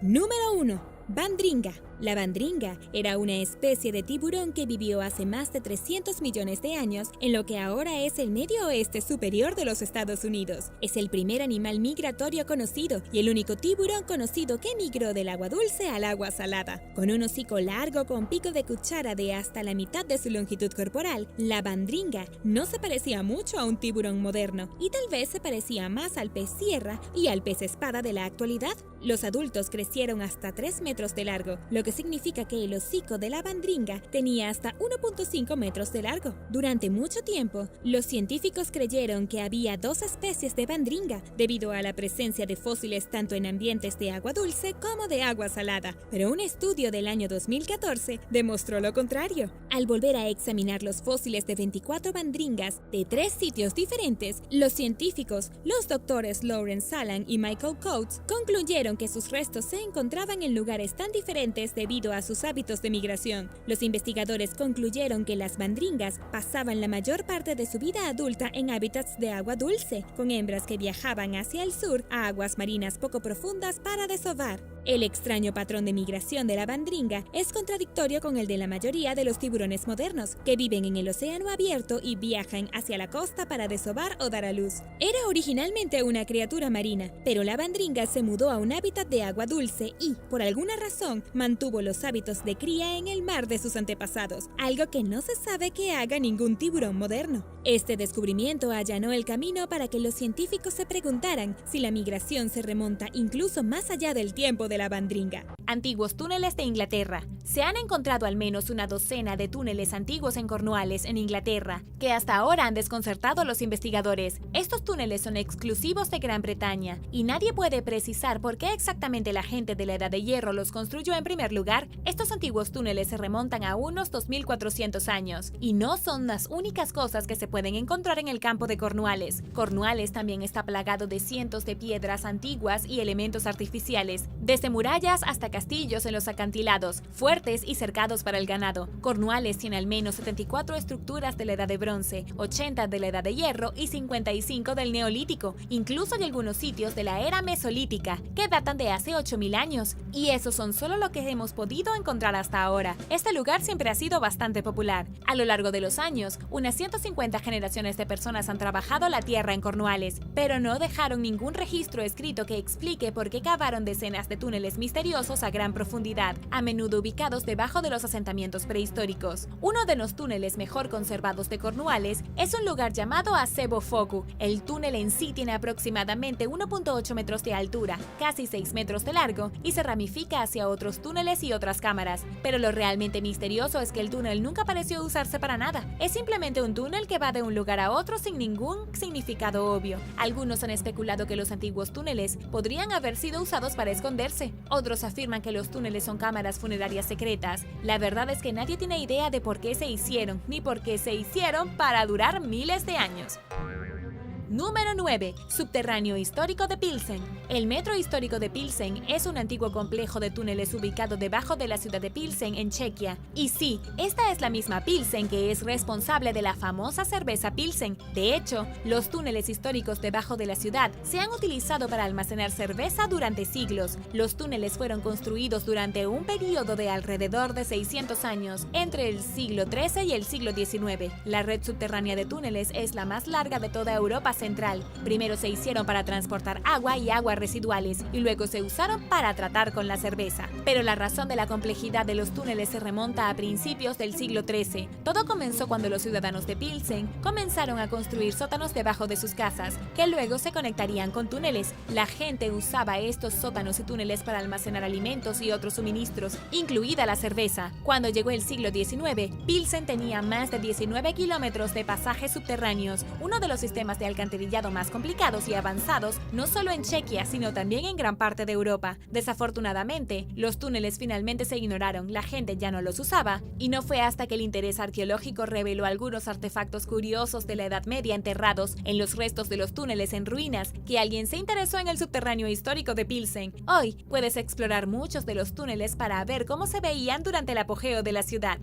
[SPEAKER 1] Número 1. Bandringa. La bandringa era una especie de tiburón que vivió hace más de 300 millones de años en lo que ahora es el medio oeste superior de los Estados Unidos. Es el primer animal migratorio conocido y el único tiburón conocido que migró del agua dulce al agua salada. Con un hocico largo con pico de cuchara de hasta la mitad de su longitud corporal, la bandringa no se parecía mucho a un tiburón moderno y tal vez se parecía más al pez sierra y al pez espada de la actualidad. Los adultos crecieron hasta 3 metros de largo, lo que significa que el hocico de la bandringa tenía hasta 1.5 metros de largo. Durante mucho tiempo, los científicos creyeron que había dos especies de bandringa debido a la presencia de fósiles tanto en ambientes de agua dulce como de agua salada, pero un estudio del año 2014 demostró lo contrario. Al volver a examinar los fósiles de 24 bandringas de 3 sitios diferentes, los científicos, los doctores Lawrence Salan y Michael Coates, concluyeron que sus restos se encontraban en lugares tan diferentes debido a sus hábitos de migración. Los investigadores concluyeron que las bandringas pasaban la mayor parte de su vida adulta en hábitats de agua dulce, con hembras que viajaban hacia el sur a aguas marinas poco profundas para desovar. El extraño patrón de migración de la bandringa es contradictorio con el de la mayoría de los tiburones modernos, que viven en el océano abierto y viajan hacia la costa para desovar o dar a luz. Era originalmente una criatura marina, pero la bandringa se mudó a un hábitat de agua dulce y, por alguna razón, mantuvo los hábitos de cría en el mar de sus antepasados, algo que no se sabe que haga ningún tiburón moderno. Este descubrimiento allanó el camino para que los científicos se preguntaran si la migración se remonta incluso más allá del tiempo de la bandringa.
[SPEAKER 2] Antiguos túneles de Inglaterra. Se han encontrado al menos una docena de túneles antiguos en Cornualles, en Inglaterra, que hasta ahora han desconcertado a los investigadores. Estos túneles son exclusivos de Gran Bretaña, y nadie puede precisar por qué exactamente la gente de la Edad de Hierro los construyó en primer lugar. Estos antiguos túneles se remontan a unos 2400 años, y no son las únicas cosas que se pueden encontrar en el campo de Cornualles. Cornualles también está plagado de cientos de piedras antiguas y elementos artificiales, desde Desde murallas hasta castillos en los acantilados, fuertes y cercados para el ganado. Cornualles tiene al menos 74 estructuras de la Edad de Bronce, 80 de la Edad de Hierro y 55 del Neolítico. Incluso hay algunos sitios de la era mesolítica, que datan de hace 8000 años. Y esos son solo lo que hemos podido encontrar hasta ahora. Este lugar siempre ha sido bastante popular. A lo largo de los años, unas 150 generaciones de personas han trabajado la tierra en Cornualles, pero no dejaron ningún registro escrito que explique por qué cavaron decenas de túneles misteriosos a gran profundidad, a menudo ubicados debajo de los asentamientos prehistóricos. Uno de los túneles mejor conservados de Cornualles es un lugar llamado Acebo Fogu. El túnel en sí tiene aproximadamente 1.8 metros de altura, casi 6 metros de largo, y se ramifica hacia otros túneles y otras cámaras. Pero lo realmente misterioso es que el túnel nunca pareció usarse para nada. Es simplemente un túnel que va de un lugar a otro sin ningún significado obvio. Algunos han especulado que los antiguos túneles podrían haber sido usados para esconderse. Otros afirman que los túneles son cámaras funerarias secretas. La verdad es que nadie tiene idea de por qué se hicieron, ni por qué se hicieron para durar miles de años. Número 9. Subterráneo histórico de Pilsen. El metro histórico de Pilsen es un antiguo complejo de túneles ubicado debajo de la ciudad de Pilsen, en Chequia. Y sí, esta es la misma Pilsen que es responsable de la famosa cerveza Pilsen. De hecho, los túneles históricos debajo de la ciudad se han utilizado para almacenar cerveza durante siglos. Los túneles fueron construidos durante un periodo de alrededor de 600 años, entre el siglo XIII y el siglo XIX. La red subterránea de túneles es la más larga de toda Europa Central. Primero se hicieron para transportar agua y aguas residuales y luego se usaron para tratar con la cerveza. Pero la razón de la complejidad de los túneles se remonta a principios del siglo XIII. Todo comenzó cuando los ciudadanos de Pilsen comenzaron a construir sótanos debajo de sus casas, que luego se conectarían con túneles. La gente usaba estos sótanos y túneles para almacenar alimentos y otros suministros, incluida la cerveza. Cuando llegó el siglo XIX, Pilsen tenía más de 19 kilómetros de pasajes subterráneos, uno de los sistemas de alcantarillado más complicados y avanzados, no solo en Chequia, sino también en gran parte de Europa. Desafortunadamente, los túneles finalmente se ignoraron, la gente ya no los usaba, y no fue hasta que el interés arqueológico reveló algunos artefactos curiosos de la Edad Media enterrados en los restos de los túneles en ruinas que alguien se interesó en el subterráneo histórico de Pilsen. Hoy puedes explorar muchos de los túneles para ver cómo se veían durante el apogeo de la ciudad.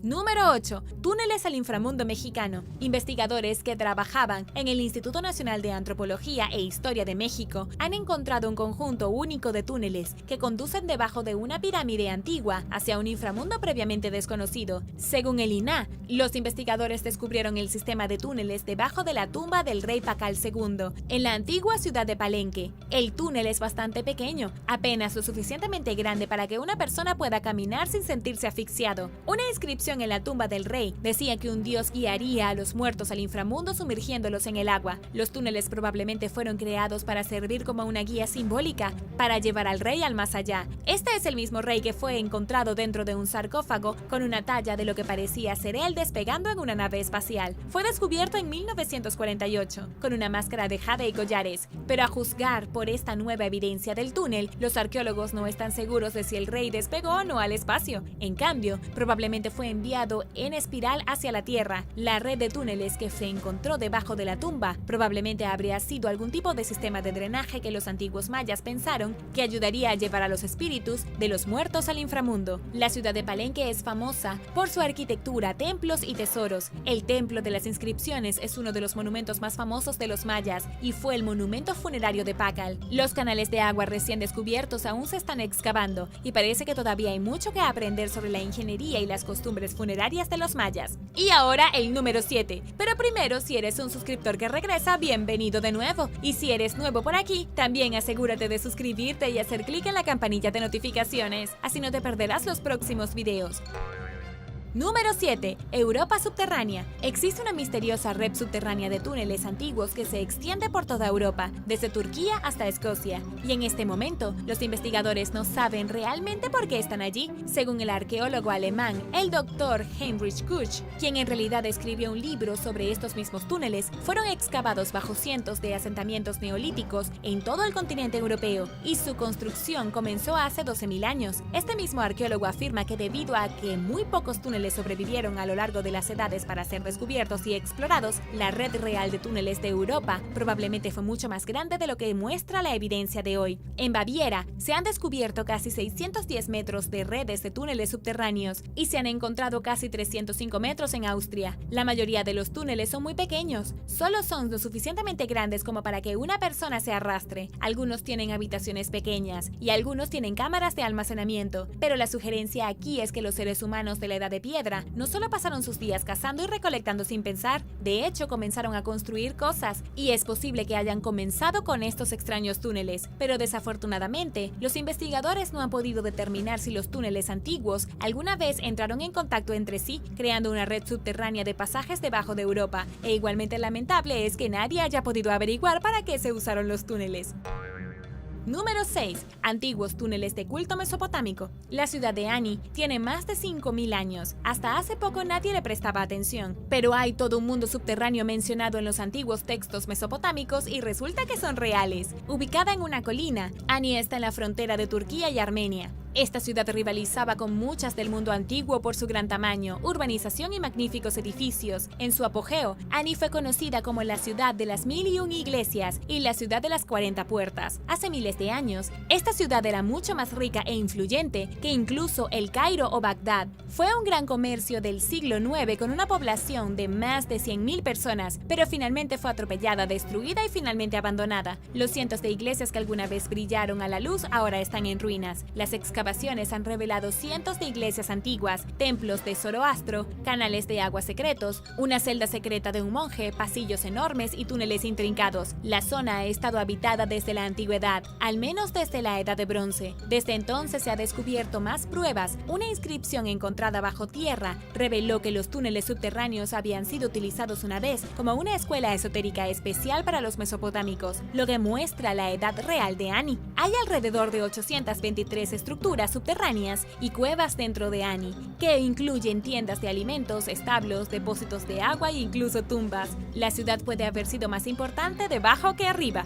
[SPEAKER 2] Número 8. Túneles al inframundo mexicano. Investigadores que trabajaban en el Instituto Nacional de Antropología e Historia de México han encontrado un conjunto único de túneles que conducen debajo de una pirámide antigua hacia un inframundo previamente desconocido. Según el INAH, los investigadores descubrieron el sistema de túneles debajo de la tumba del rey Pacal II, en la antigua ciudad de Palenque. El túnel es bastante pequeño, apenas lo suficientemente grande para que una persona pueda caminar sin sentirse asfixiado. Una inscripción en la tumba del rey decía que un dios guiaría a los muertos al inframundo sumergiéndolos en el agua. Los túneles probablemente fueron creados para servir como una guía simbólica para llevar al rey al más allá. Este es el mismo rey que fue encontrado dentro de un sarcófago con una talla de lo que parecía ser él despegando en una nave espacial. Fue descubierto en 1948 con una máscara de jade y collares, pero a juzgar por esta nueva evidencia del túnel, los arqueólogos no están seguros de si el rey despegó o no al espacio. En cambio, probablemente fue enviado en espiral hacia la Tierra. La red de túneles que se encontró debajo de la tumba probablemente habría sido algún tipo de sistema de drenaje que los antiguos mayas pensaron que ayudaría a llevar a los espíritus de los muertos al inframundo. La ciudad de Palenque es famosa por su arquitectura, templos y tesoros. El Templo de las Inscripciones es uno de los monumentos más famosos de los mayas y fue el monumento funerario de Pacal. Los canales de agua recién descubiertos aún se están excavando y parece que todavía hay mucho que aprender sobre la ingeniería y las costumbres funerarias de los mayas. Y ahora el número 7. Pero primero, si eres un suscriptor que regresa, bienvenido de nuevo. Y si eres nuevo por aquí, también asegúrate de suscribirte y hacer clic en la campanilla de notificaciones, así no te perderás los próximos videos. Número 7. Europa subterránea. Existe una misteriosa red subterránea de túneles antiguos que se extiende por toda Europa, desde Turquía hasta Escocia. Y en este momento, los investigadores no saben realmente por qué están allí. Según el arqueólogo alemán, el Dr. Heinrich Kusch, quien en realidad escribió un libro sobre estos mismos túneles, fueron excavados bajo cientos de asentamientos neolíticos en todo el continente europeo, y su construcción comenzó hace 12.000 años. Este mismo arqueólogo afirma que debido a que muy pocos túneles túneles sobrevivieron a lo largo de las edades para ser descubiertos y explorados, la red real de túneles de Europa probablemente fue mucho más grande de lo que muestra la evidencia de hoy. En Baviera se han descubierto casi 610 metros de redes de túneles subterráneos y se han encontrado casi 305 metros en Austria. La mayoría de los túneles son muy pequeños, solo son lo suficientemente grandes como para que una persona se arrastre. Algunos tienen habitaciones pequeñas y algunos tienen cámaras de almacenamiento, pero la sugerencia aquí es que los seres humanos de la Edad de Piedra no solo pasaron sus días cazando y recolectando sin pensar, de hecho comenzaron a construir cosas, y es posible que hayan comenzado con estos extraños túneles, pero desafortunadamente, los investigadores no han podido determinar si los túneles antiguos alguna vez entraron en contacto entre sí, creando una red subterránea de pasajes debajo de Europa, e igualmente lamentable es que nadie haya podido averiguar para qué se usaron los túneles. Número 6. Antiguos túneles de culto mesopotámico. La ciudad de Ani tiene más de 5.000 años. Hasta hace poco nadie le prestaba atención, pero hay todo un mundo subterráneo mencionado en los antiguos textos mesopotámicos y resulta que son reales. Ubicada en una colina, Ani está en la frontera de Turquía y Armenia. Esta ciudad rivalizaba con muchas del mundo antiguo por su gran tamaño, urbanización y magníficos edificios. En su apogeo, Ani fue conocida como la ciudad de las 1001 iglesias y la ciudad de las 40 puertas. Hace miles de años, esta ciudad era mucho más rica e influyente que incluso El Cairo o Bagdad. Fue un gran comercio del siglo IX con una población de más de 100.000 personas, pero finalmente fue atropellada, destruida y finalmente abandonada. Los cientos de iglesias que alguna vez brillaron a la luz ahora están en ruinas. Las excavaciones han revelado cientos de iglesias antiguas, templos de Zoroastro, canales de agua secretos, una celda secreta de un monje, pasillos enormes y túneles intrincados. La zona ha estado habitada desde la antigüedad, al menos desde la Edad de Bronce. Desde entonces se ha descubierto más pruebas. Una inscripción encontrada bajo tierra reveló que los túneles subterráneos habían sido utilizados una vez como una escuela esotérica especial para los mesopotámicos, lo que muestra la edad real de Ani. Hay alrededor de 823 estructuras subterráneas y cuevas dentro de Ani, que incluyen tiendas de alimentos, establos, depósitos de agua e incluso tumbas. La ciudad puede haber sido más importante debajo que arriba.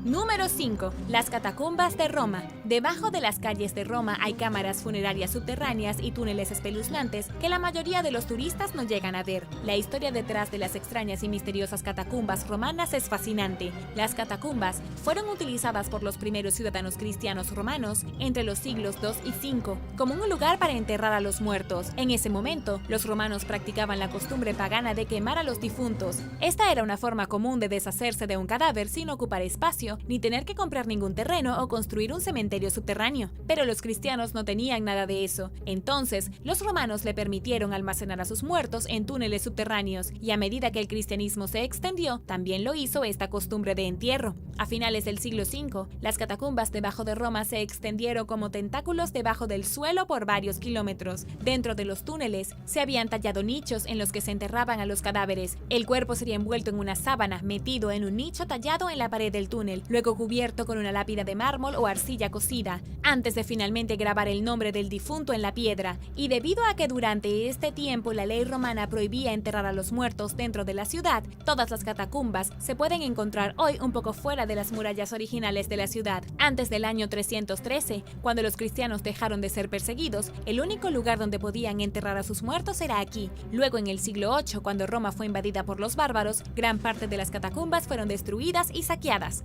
[SPEAKER 2] Número 5. Las catacumbas de Roma. Debajo de las calles de Roma hay cámaras funerarias subterráneas y túneles espeluznantes que la mayoría de los turistas no llegan a ver. La historia detrás de las extrañas y misteriosas catacumbas romanas es fascinante. Las catacumbas fueron utilizadas por los primeros ciudadanos cristianos romanos entre los siglos II y V como un lugar para enterrar a los muertos. En ese momento, los romanos practicaban la costumbre pagana de quemar a los difuntos. Esta era una forma común de deshacerse de un cadáver sin ocupar espacio ni tener que comprar ningún terreno o construir un cementerio subterráneo. Pero los cristianos no tenían nada de eso. Entonces, los romanos le permitieron almacenar a sus muertos en túneles subterráneos, y a medida que el cristianismo se extendió, también lo hizo esta costumbre de entierro. A finales del siglo V, las catacumbas debajo de Roma se extendieron como tentáculos debajo del suelo por varios kilómetros. Dentro de los túneles, se habían tallado nichos en los que se enterraban a los cadáveres. El cuerpo sería envuelto en una sábana, metido en un nicho tallado en la pared del túnel, luego cubierto con una lápida de mármol o arcilla cocida, antes de finalmente grabar el nombre del difunto en la piedra. Y debido a que durante este tiempo la ley romana prohibía enterrar a los muertos dentro de la ciudad, todas las catacumbas se pueden encontrar hoy un poco fuera de las murallas originales de la ciudad. Antes del año 313, cuando los cristianos dejaron de ser perseguidos, el único lugar donde podían enterrar a sus muertos era aquí. Luego, en el siglo VIII, cuando Roma fue invadida por los bárbaros, gran parte de las catacumbas fueron destruidas y saqueadas.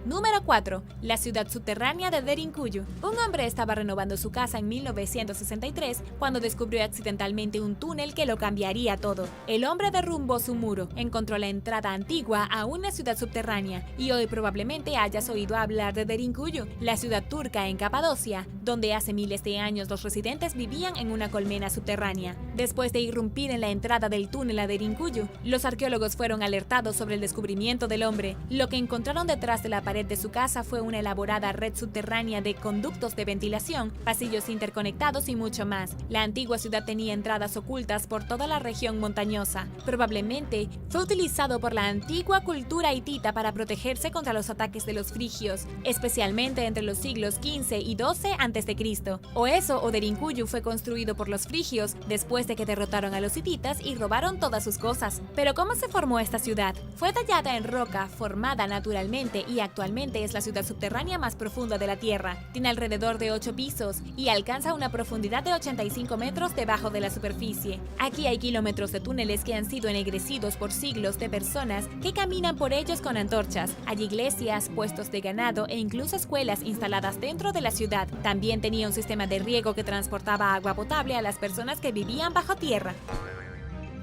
[SPEAKER 2] Número 4. La ciudad subterránea de Derinkuyu. Un hombre estaba renovando su casa en 1963 cuando descubrió accidentalmente un túnel que lo cambiaría todo. El hombre derrumbó su muro, encontró la entrada antigua a una ciudad subterránea, y hoy probablemente hayas oído hablar de Derinkuyu, la ciudad turca en Capadocia, donde hace miles de años los residentes vivían en una colmena subterránea. Después de irrumpir en la entrada del túnel a Derinkuyu, los arqueólogos fueron alertados sobre el descubrimiento del hombre. Lo que encontraron detrás de la pared de su casa fue una elaborada red subterránea de conductos de ventilación, pasillos interconectados y mucho más. La antigua ciudad tenía entradas ocultas por toda la región montañosa. Probablemente fue utilizado por la antigua cultura hitita para protegerse contra los ataques de los frigios, especialmente entre los siglos XV y XII a.C. O Derinkuyu fue construido por los frigios después de que derrotaron a los hititas y robaron todas sus cosas. Pero ¿cómo se formó esta ciudad? Fue tallada en roca, formada naturalmente y actualmente actualmente es la ciudad subterránea más profunda de la Tierra. Tiene alrededor de 8 pisos y alcanza una profundidad de 85 metros debajo de la superficie. Aquí hay kilómetros de túneles que han sido ennegrecidos por siglos de personas que caminan por ellos con antorchas. Hay iglesias, puestos de ganado e incluso escuelas instaladas dentro de la ciudad. También tenía un sistema de riego que transportaba agua potable a las personas que vivían bajo tierra.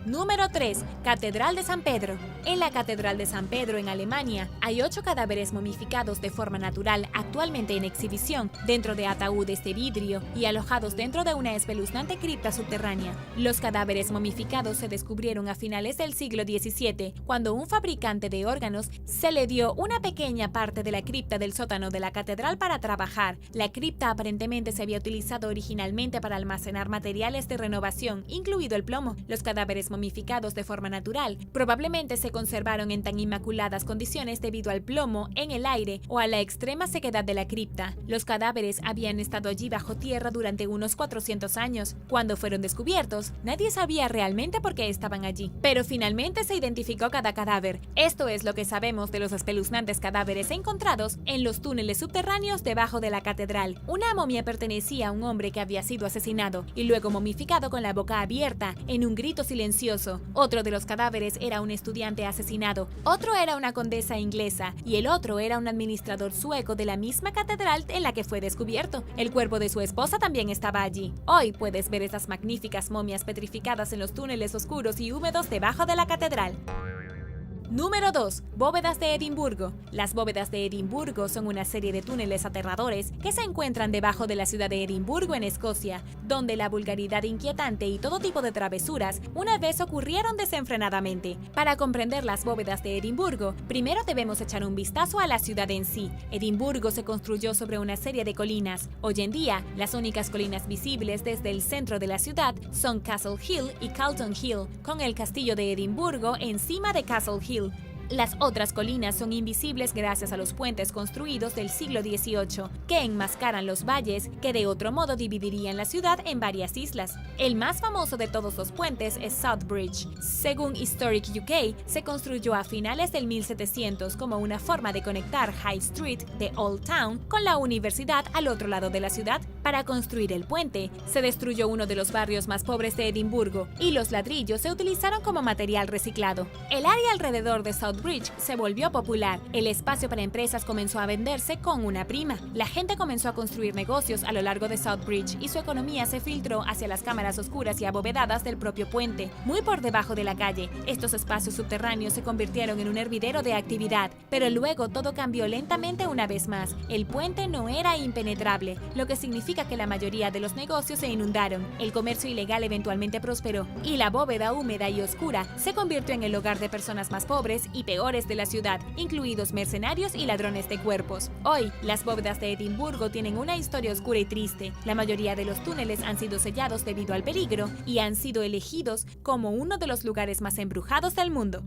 [SPEAKER 2] Número 3. Catedral de San Pedro. En la Catedral de San Pedro, en Alemania, hay 8 cadáveres momificados de forma natural actualmente en exhibición dentro de ataúdes de vidrio y alojados dentro de una espeluznante cripta subterránea. Los cadáveres momificados se descubrieron a finales del siglo XVII, cuando un fabricante de órganos se le dio una pequeña parte de la cripta del sótano de la catedral para trabajar. La cripta aparentemente se había utilizado originalmente para almacenar materiales de renovación, incluido el plomo. Los cadáveres momificados de forma natural probablemente se conservaron en tan inmaculadas condiciones debido al plomo en el aire o a la extrema sequedad de la cripta. Los cadáveres habían estado allí bajo tierra durante unos 400 años. Cuando fueron descubiertos, nadie sabía realmente por qué estaban allí, pero finalmente se identificó cada cadáver. Esto es lo que sabemos de los espeluznantes cadáveres encontrados en los túneles subterráneos debajo de la catedral. Una momia pertenecía a un hombre que había sido asesinado y luego momificado con la boca abierta en un grito silencioso. Otro de los cadáveres era un estudiante asesinado, otro era una condesa inglesa y el otro era un administrador sueco de la misma catedral en la que fue descubierto. El cuerpo de su esposa también estaba allí. Hoy puedes ver esas magníficas momias petrificadas en los túneles oscuros y húmedos debajo de la catedral. Número 2. Bóvedas de Edimburgo. Las bóvedas de Edimburgo son una serie de túneles aterradores que se encuentran debajo de la ciudad de Edimburgo, en Escocia, donde la vulgaridad inquietante y todo tipo de travesuras una vez ocurrieron desenfrenadamente. Para comprender las bóvedas de Edimburgo, primero debemos echar un vistazo a la ciudad en sí. Edimburgo se construyó sobre una serie de colinas. Hoy en día, las únicas colinas visibles desde el centro de la ciudad son Castle Hill y Calton Hill, con el castillo de Edimburgo encima de Castle Hill. Las otras colinas son invisibles gracias a los puentes construidos del siglo XVIII, que enmascaran los valles que de otro modo dividirían la ciudad en varias islas. El más famoso de todos los puentes es South Bridge. Según Historic UK, se construyó a finales del 1700 como una forma de conectar High Street de Old Town con la universidad al otro lado de la ciudad. Para construir el puente, se destruyó uno de los barrios más pobres de Edimburgo y los ladrillos se utilizaron como material reciclado. El área alrededor de South Bridge se volvió popular. El espacio para empresas comenzó a venderse con una prima. La gente comenzó a construir negocios a lo largo de South Bridge y su economía se filtró hacia las cámaras oscuras y abovedadas del propio puente, muy por debajo de la calle. Estos espacios subterráneos se convirtieron en un hervidero de actividad, pero luego todo cambió lentamente una vez más. El puente no era impenetrable, lo que significa que la mayoría de los negocios se inundaron. El comercio ilegal eventualmente prosperó y la bóveda húmeda y oscura se convirtió en el hogar de personas más pobres y peores de la ciudad, incluidos mercenarios y ladrones de cuerpos. Hoy, las bóvedas de Edimburgo tienen una historia oscura y triste. La mayoría de los túneles han sido sellados debido al peligro y han sido elegidos como uno de los lugares más embrujados del mundo.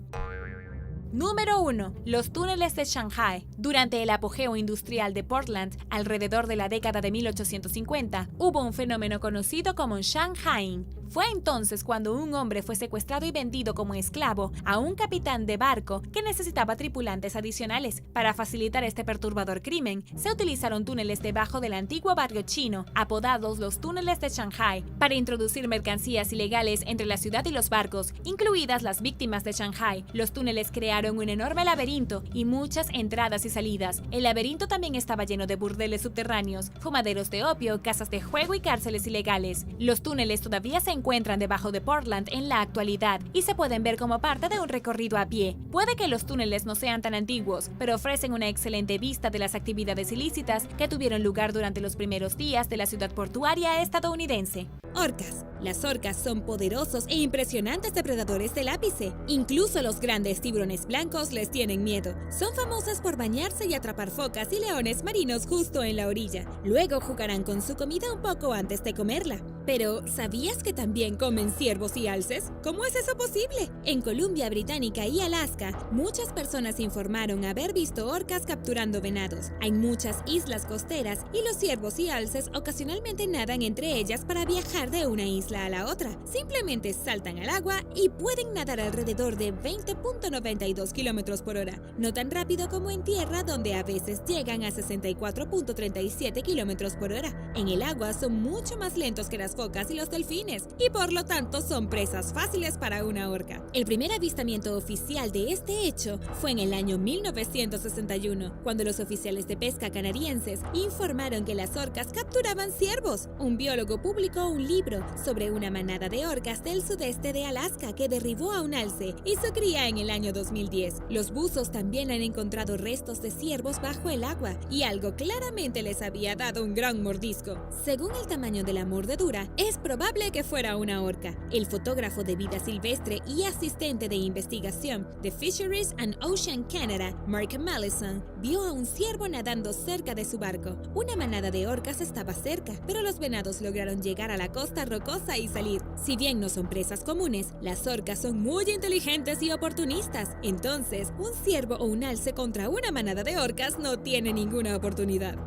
[SPEAKER 2] Número 1. Los túneles de Shanghai. Durante el apogeo industrial de Portland, alrededor de la década de 1850, hubo un fenómeno conocido como Shanghaiing. Fue entonces cuando un hombre fue secuestrado y vendido como esclavo a un capitán de barco que necesitaba tripulantes adicionales. Para facilitar este perturbador crimen, se utilizaron túneles debajo del antiguo barrio chino, apodados los túneles de Shanghai, para introducir mercancías ilegales entre la ciudad y los barcos, incluidas las víctimas de Shanghai. Los túneles crearon un enorme laberinto y muchas entradas y salidas. El laberinto también estaba lleno de burdeles subterráneos, fumaderos de opio, casas de juego y cárceles ilegales. Los túneles todavía se encuentran debajo de Portland en la actualidad y se pueden ver como parte de un recorrido a pie. Puede que los túneles no sean tan antiguos, pero ofrecen una excelente vista de las actividades ilícitas que tuvieron lugar durante los primeros días de la ciudad portuaria estadounidense.
[SPEAKER 1] Orcas. Las orcas son poderosos e impresionantes depredadores del ápice. Incluso los grandes tiburones blancos les tienen miedo. Son famosas por bañarse y atrapar focas y leones marinos justo en la orilla. Luego jugarán con su comida un poco antes de comerla. Pero, ¿sabías que también comen ciervos y alces? ¿Cómo es eso posible? En Columbia Británica y Alaska, muchas personas informaron haber visto orcas capturando venados. Hay muchas islas costeras y los ciervos y alces ocasionalmente nadan entre ellas para viajar de una isla a la otra. Simplemente saltan al agua y pueden nadar alrededor de 20.92 km por hora. No tan rápido como en tierra, donde a veces llegan a 64.37 km por hora. En el agua son mucho más lentos que las focas y los delfines, y por lo tanto son presas fáciles para una orca. El primer avistamiento oficial de este hecho fue en el año 1961, cuando los oficiales de pesca canadienses informaron que las orcas capturaban ciervos. Un biólogo publicó un libro sobre una manada de orcas del sudeste de Alaska que derribó a un alce y su cría en el año 2010. Los buzos también han encontrado restos de ciervos bajo el agua y algo claramente les había dado un gran mordisco. Según el tamaño de la mordedura, es probable que fuera una orca. El fotógrafo de vida silvestre y asistente de investigación de Fisheries and Ocean Canada, Mark Mallison, vio a un ciervo nadando cerca de su barco. Una manada de orcas estaba cerca, pero los venados lograron llegar a la costa rocosa y salir. Si bien no son presas comunes, las orcas son muy inteligentes y oportunistas. Entonces, un ciervo o un alce contra una manada de orcas no tiene ninguna oportunidad.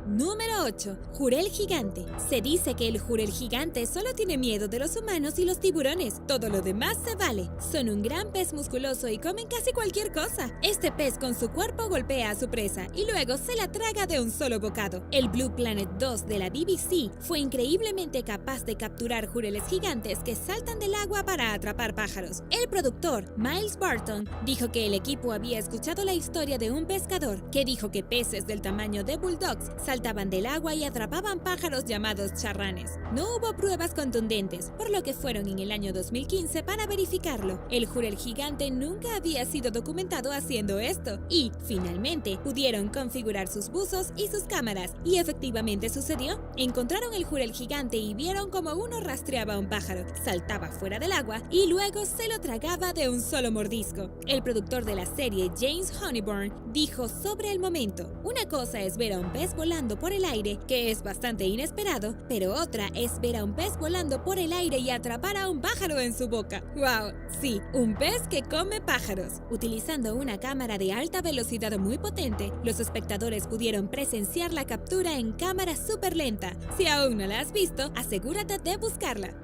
[SPEAKER 1] Número 8. Jurel gigante. Se dice que el jurel gigante solo tiene miedo de los humanos y los tiburones. Todo lo demás se vale. Son un gran pez musculoso y comen casi cualquier cosa. Este pez con su cuerpo golpea a su presa y luego se la traga de un solo bocado. El Blue Planet 2 de la BBC fue increíblemente capaz de capturar jureles gigantes que saltan del agua para atrapar pájaros. El productor, Miles Barton, dijo que el equipo había escuchado la historia de un pescador que dijo que peces del tamaño de bulldogs saltaban del agua y atrapaban pájaros llamados charranes. No hubo pruebas contundentes, por lo que fueron en el año 2015 para verificarlo. El jurel gigante nunca había sido documentado haciendo esto y, finalmente, pudieron configurar sus buzos y sus cámaras, y efectivamente sucedió. Encontraron el jurel gigante y vieron cómo uno rastreaba a un pájaro, saltaba fuera del agua y luego se lo tragaba de un solo mordisco. El productor de la serie, James Honeyburn, dijo sobre el momento: una cosa es ver a un pez volando por el aire, que es bastante inesperado, pero otra es ver a un pez volando por el aire y atrapar a un pájaro en su boca. ¡Wow! Sí, un pez que come pájaros. Utilizando una cámara de alta velocidad muy potente, los espectadores pudieron presenciar la captura en cámara súper lenta. Si aún no la has visto, asegúrate de buscarla.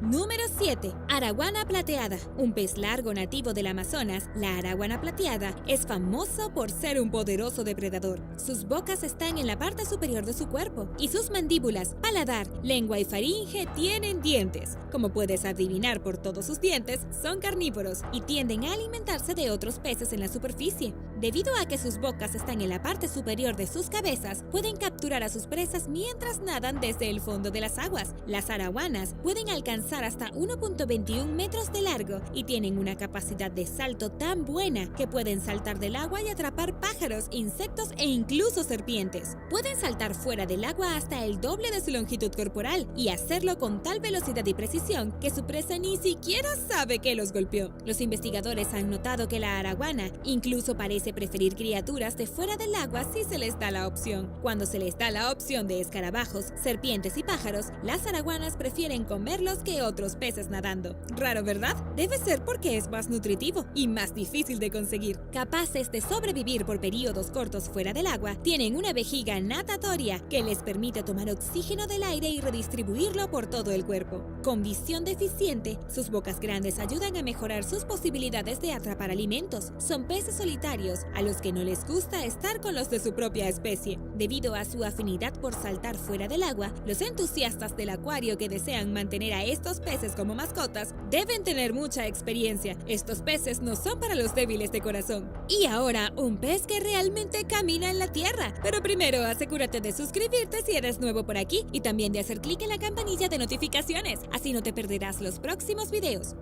[SPEAKER 1] Número 7. Araguana plateada. Un pez largo nativo del Amazonas, la araguana plateada es famoso por ser un poderoso depredador. Sus bocas están en la parte superior de su cuerpo y sus mandíbulas, paladar, lengua y faringe tienen dientes. Como puedes adivinar por todos sus dientes, son carnívoros y tienden a alimentarse de otros peces en la superficie. Debido a que sus bocas están en la parte superior de sus cabezas, pueden capturar a sus presas mientras nadan desde el fondo de las aguas. Las araguanas pueden alcanzar hasta 1.21 metros de largo y tienen una capacidad de salto tan buena que pueden saltar del agua y atrapar pájaros, insectos e incluso serpientes. Pueden saltar fuera del agua hasta el doble de su longitud corporal y hacerlo con tal velocidad y precisión que su presa ni siquiera sabe que los golpeó. Los investigadores han notado que la araguana incluso parece preferir criaturas de fuera del agua si se les da la opción. Cuando se les da la opción de escarabajos, serpientes y pájaros, las araguanas prefieren comerlos que otros peces nadando. Raro, ¿verdad? Debe ser porque es más nutritivo y más difícil de conseguir. Capaces de sobrevivir por periodos cortos fuera del agua, tienen una vejiga natatoria que les permite tomar oxígeno del aire y redistribuirlo por todo el cuerpo. Con visión deficiente, sus bocas grandes ayudan a mejorar sus posibilidades de atrapar alimentos. Son peces solitarios a los que no les gusta estar con los de su propia especie. Debido a su afinidad por saltar fuera del agua, los entusiastas del acuario que desean mantener a estos peces como mascotas deben tener mucha experiencia. Estos peces no son para los débiles de corazón. Y ahora, un pez que realmente camina en la tierra. Pero primero, asegúrate de suscribirte si eres nuevo por aquí y también de hacer clic en la campanilla de notificaciones. Así no te perderás los próximos videos.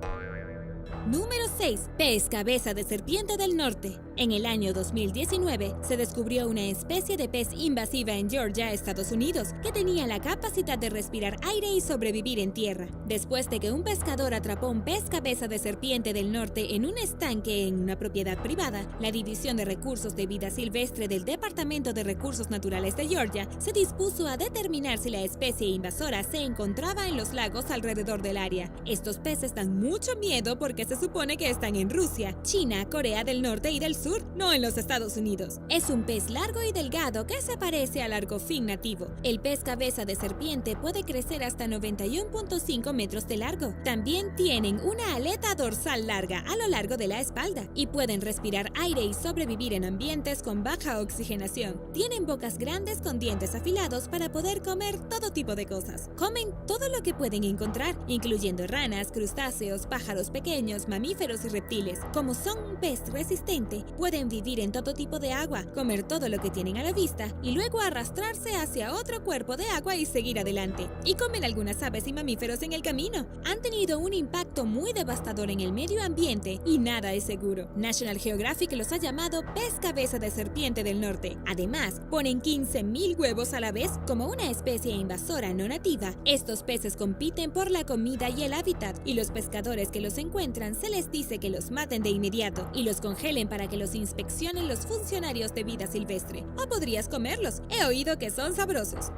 [SPEAKER 1] Número 6. Pez cabeza de serpiente del norte. En el año 2019 se descubrió una especie de pez invasiva en Georgia, Estados Unidos, que tenía la capacidad de respirar aire y sobrevivir en tierra. Después de que un pescador atrapó un pez cabeza de serpiente del norte en un estanque en una propiedad privada, la División de Recursos de Vida Silvestre del Departamento de Recursos Naturales de Georgia se dispuso a determinar si la especie invasora se encontraba en los lagos alrededor del área. Estos peces dan mucho miedo porque se supone que están en Rusia, China, Corea del Norte y del Sur, no en los Estados Unidos. Es un pez largo y delgado que se parece al argofín nativo. El pez cabeza de serpiente puede crecer hasta 91.5 metros de largo. También tienen una aleta dorsal larga a lo largo de la espalda y pueden respirar aire y sobrevivir en ambientes con baja oxigenación. Tienen bocas grandes con dientes afilados para poder comer todo tipo de cosas. Comen todo lo que pueden encontrar, incluyendo ranas, crustáceos, pájaros pequeños, mamíferos y reptiles. Como son un pez resistente, pueden vivir en todo tipo de agua, comer todo lo que tienen a la vista y luego arrastrarse hacia otro cuerpo de agua y seguir adelante. Y comen algunas aves y mamíferos en el camino. Han tenido un impacto muy devastador en el medio ambiente y nada es seguro. National Geographic los ha llamado pez cabeza de serpiente del norte. Además, ponen 15,000 huevos a la vez. Como una especie invasora no nativa, estos peces compiten por la comida y el hábitat, y los pescadores que los encuentran se les dice que los maten de inmediato y los congelen para que los inspeccionen los funcionarios de vida silvestre. O podrías comerlos, he oído que son sabrosos.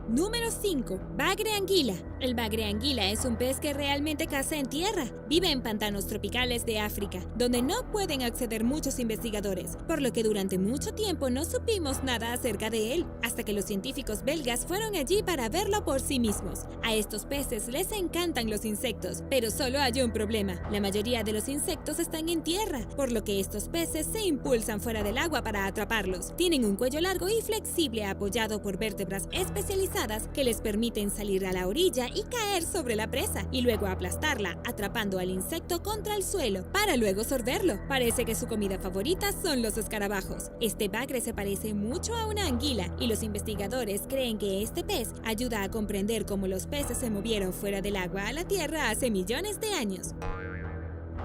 [SPEAKER 1] Número 5. Bagre anguila. El bagre anguila es un pez que realmente caza en tierra. Vive en pantanos tropicales de África, donde no pueden acceder muchos investigadores, por lo que durante mucho tiempo no supimos nada acerca de él, hasta que los científicos belgas fueron allí para verlo por sí mismos. A estos peces les encantan los insectos, pero solo hay un problema. La mayoría de los insectos están en tierra, por lo que estos peces se impulsan fuera del agua para atraparlos. Tienen un cuello largo y flexible apoyado por vértebras especializadas que les permiten salir a la orilla y caer sobre la presa y luego aplastarla, atrapando al insecto contra el suelo para luego sorberlo. Parece que su comida favorita son los escarabajos. Este bagre se parece mucho a una anguila y los investigadores creen que este pez ayuda a comprender cómo los peces se movieron fuera del agua a la tierra hace millones de años.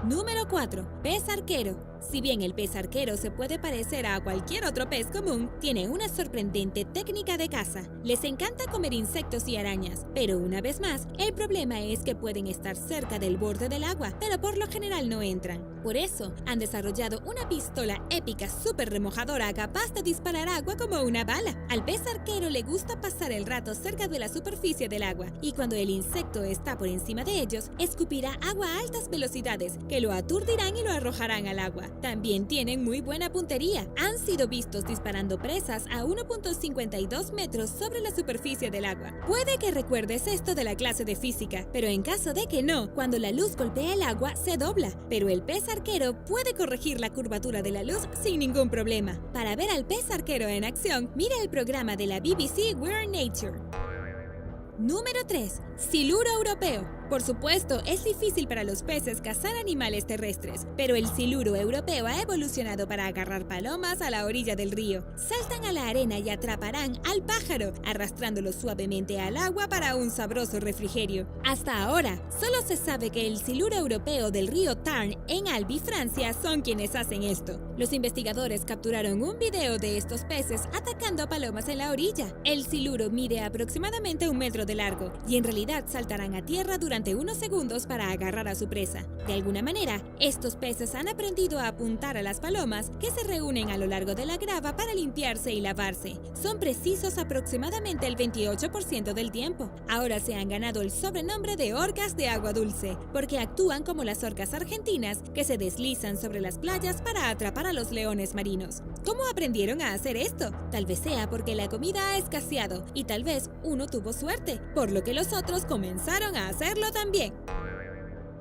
[SPEAKER 1] Número 4. Pez arquero. Si bien el pez arquero se puede parecer a cualquier otro pez común, tiene una sorprendente técnica de caza. Les encanta comer insectos y arañas, pero una vez más, el problema es que pueden estar cerca del borde del agua, pero por lo general no entran. Por eso, han desarrollado una pistola épica súper remojadora capaz de disparar agua como una bala. Al pez arquero le gusta pasar el rato cerca de la superficie del agua, y cuando el insecto está por encima de ellos, escupirá agua a altas velocidades que lo aturdirán y lo arrojarán al agua. También tienen muy buena puntería. Han sido vistos disparando presas a 1.52 metros sobre la superficie del agua. Puede que recuerdes esto de la clase de física, pero en caso de que no, cuando la luz golpea el agua se dobla, pero el pez arquero puede corregir la curvatura de la luz sin ningún problema. Para ver al pez arquero en acción, mira el programa de la BBC We're Nature. Número 3. Siluro europeo. Por supuesto, es difícil para los peces cazar animales terrestres, pero el siluro europeo ha evolucionado para agarrar palomas a la orilla del río. Saltan a la arena y atraparán al pájaro, arrastrándolo suavemente al agua para un sabroso refrigerio. Hasta ahora, solo se sabe que el siluro europeo del río Tarn en Albi, Francia, son quienes hacen esto. Los investigadores capturaron un video de estos peces atacando a palomas en la orilla. El siluro mide aproximadamente 1 metro de largo y en realidad saltarán a tierra durante unos segundos para agarrar a su presa. De alguna manera, estos peces han aprendido a apuntar a las palomas que se reúnen a lo largo de la grava para limpiarse y lavarse. Son precisos aproximadamente el 28% del tiempo. Ahora se han ganado el sobrenombre de orcas de agua dulce, porque actúan como las orcas argentinas que se deslizan sobre las playas para atrapar a los leones marinos. ¿Cómo aprendieron a hacer esto? Tal vez sea porque la comida ha escaseado y tal vez uno tuvo suerte, por lo que los otros comenzaron a hacerlo también.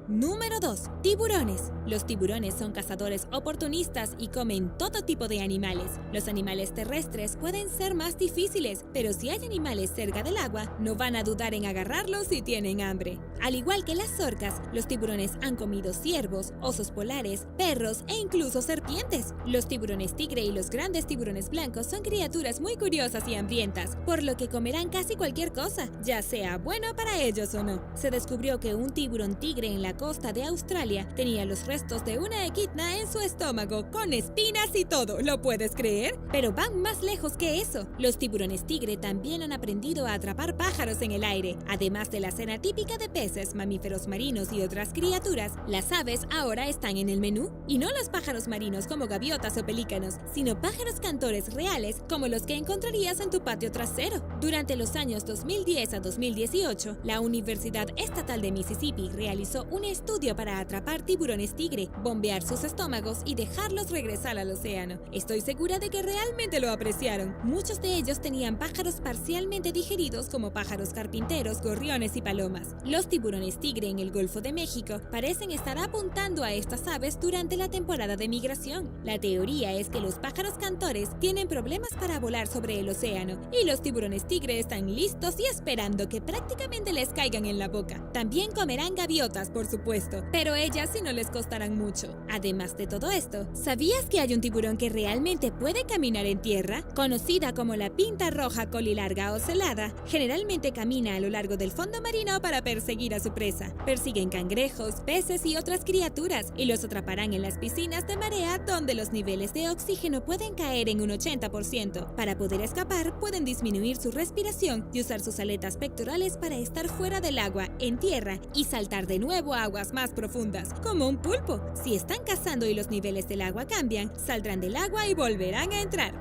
[SPEAKER 1] Número 2. Tiburones. Los tiburones son cazadores oportunistas y comen todo tipo de animales. Los animales terrestres pueden ser más difíciles, pero si hay animales cerca del agua, no van a dudar en agarrarlos si tienen hambre. Al igual que las orcas, los tiburones han comido ciervos, osos polares, perros e incluso serpientes. Los tiburones tigre y los grandes tiburones blancos son criaturas muy curiosas y hambrientas, por lo que comerán casi cualquier cosa, ya sea bueno para ellos o no. Se descubrió que un tiburón tigre en la costa de Australia tenía los restos de una equidna en su estómago, con espinas y todo, ¿lo puedes creer? Pero van más lejos que eso. Los tiburones tigre también han aprendido a atrapar pájaros en el aire. Además de la cena típica de peces, mamíferos marinos y otras criaturas, las aves ahora están en el menú. Y no los pájaros marinos como gaviotas o pelícanos, sino pájaros cantores reales como los que encontrarías en tu patio trasero. Durante los años 2010 a 2018, la Universidad Estatal de Mississippi realizó un estudio para atrapar tiburones tigre, bombear sus estómagos y dejarlos regresar al océano. Estoy segura de que realmente lo apreciaron. Muchos de ellos tenían pájaros parcialmente digeridos como pájaros carpinteros, gorriones y palomas. Los tiburones tigre en el Golfo de México parecen estar apuntando a estas aves durante la temporada de migración. La teoría es que los pájaros cantores tienen problemas para volar sobre el océano y los tiburones tigre están listos y esperando que prácticamente les caigan en la boca. También comerán gaviotas, por supuesto, pero ellas sí no les costarán mucho. Además de todo esto, ¿sabías que hay un tiburón que realmente puede caminar en tierra? Conocida como la pinta roja colilarga ocelada, generalmente camina a lo largo del fondo marino para perseguir a su presa. Persiguen cangrejos, peces y otras criaturas y los atraparán en las piscinas de marea donde los niveles de oxígeno pueden caer en un 80%. Para poder escapar, pueden disminuir su respiración y usar sus aletas pectorales para estar fuera del agua, en tierra, y saltar de nuevo a aguas más profundas, como un pulpo. Si están cazando y los niveles del agua cambian, saldrán del agua y volverán a entrar.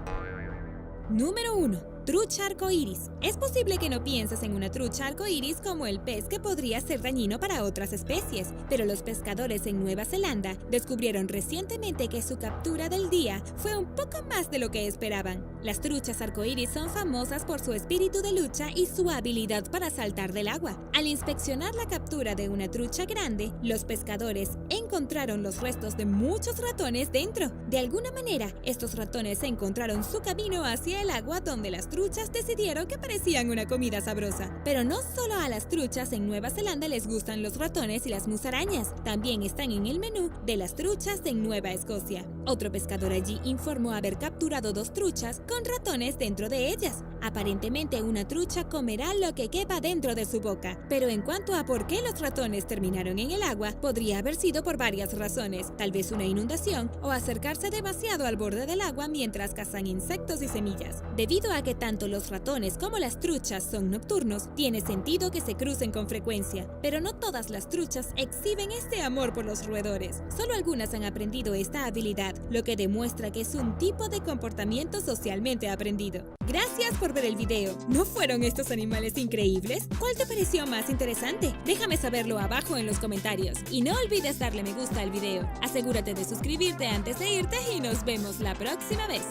[SPEAKER 1] Número 1. Trucha arcoíris. Es posible que no pienses en una trucha arcoíris como el pez que podría ser dañino para otras especies, pero los pescadores en Nueva Zelanda descubrieron recientemente que su captura del día fue un poco más de lo que esperaban. Las truchas arcoíris son famosas por su espíritu de lucha y su habilidad para saltar del agua. Al inspeccionar la captura de una trucha grande, los pescadores encontraron los restos de muchos ratones dentro. De alguna manera, estos ratones encontraron su camino hacia el agua donde las truchas decidieron que parecían una comida sabrosa. Pero no solo a las truchas en Nueva Zelanda les gustan los ratones y las musarañas, también están en el menú de las truchas en Nueva Escocia. Otro pescador allí informó haber capturado 2 truchas con ratones dentro de ellas. Aparentemente una trucha comerá lo que quepa dentro de su boca, pero en cuanto a por qué los ratones terminaron en el agua, podría haber sido por varias razones, tal vez una inundación o acercarse demasiado al borde del agua mientras cazan insectos y semillas. Debido a que tanto los ratones como las truchas son nocturnos, tiene sentido que se crucen con frecuencia, pero no todas las truchas exhiben este amor por los roedores. Solo algunas han aprendido esta habilidad, lo que demuestra que es un tipo de comportamiento socialmente aprendido. Gracias por ver el video. ¿No fueron estos animales increíbles? ¿Cuál te pareció más interesante? Déjame saberlo abajo en los comentarios. Y no olvides darle me gusta al video. Asegúrate de suscribirte antes de irte y nos vemos la próxima vez.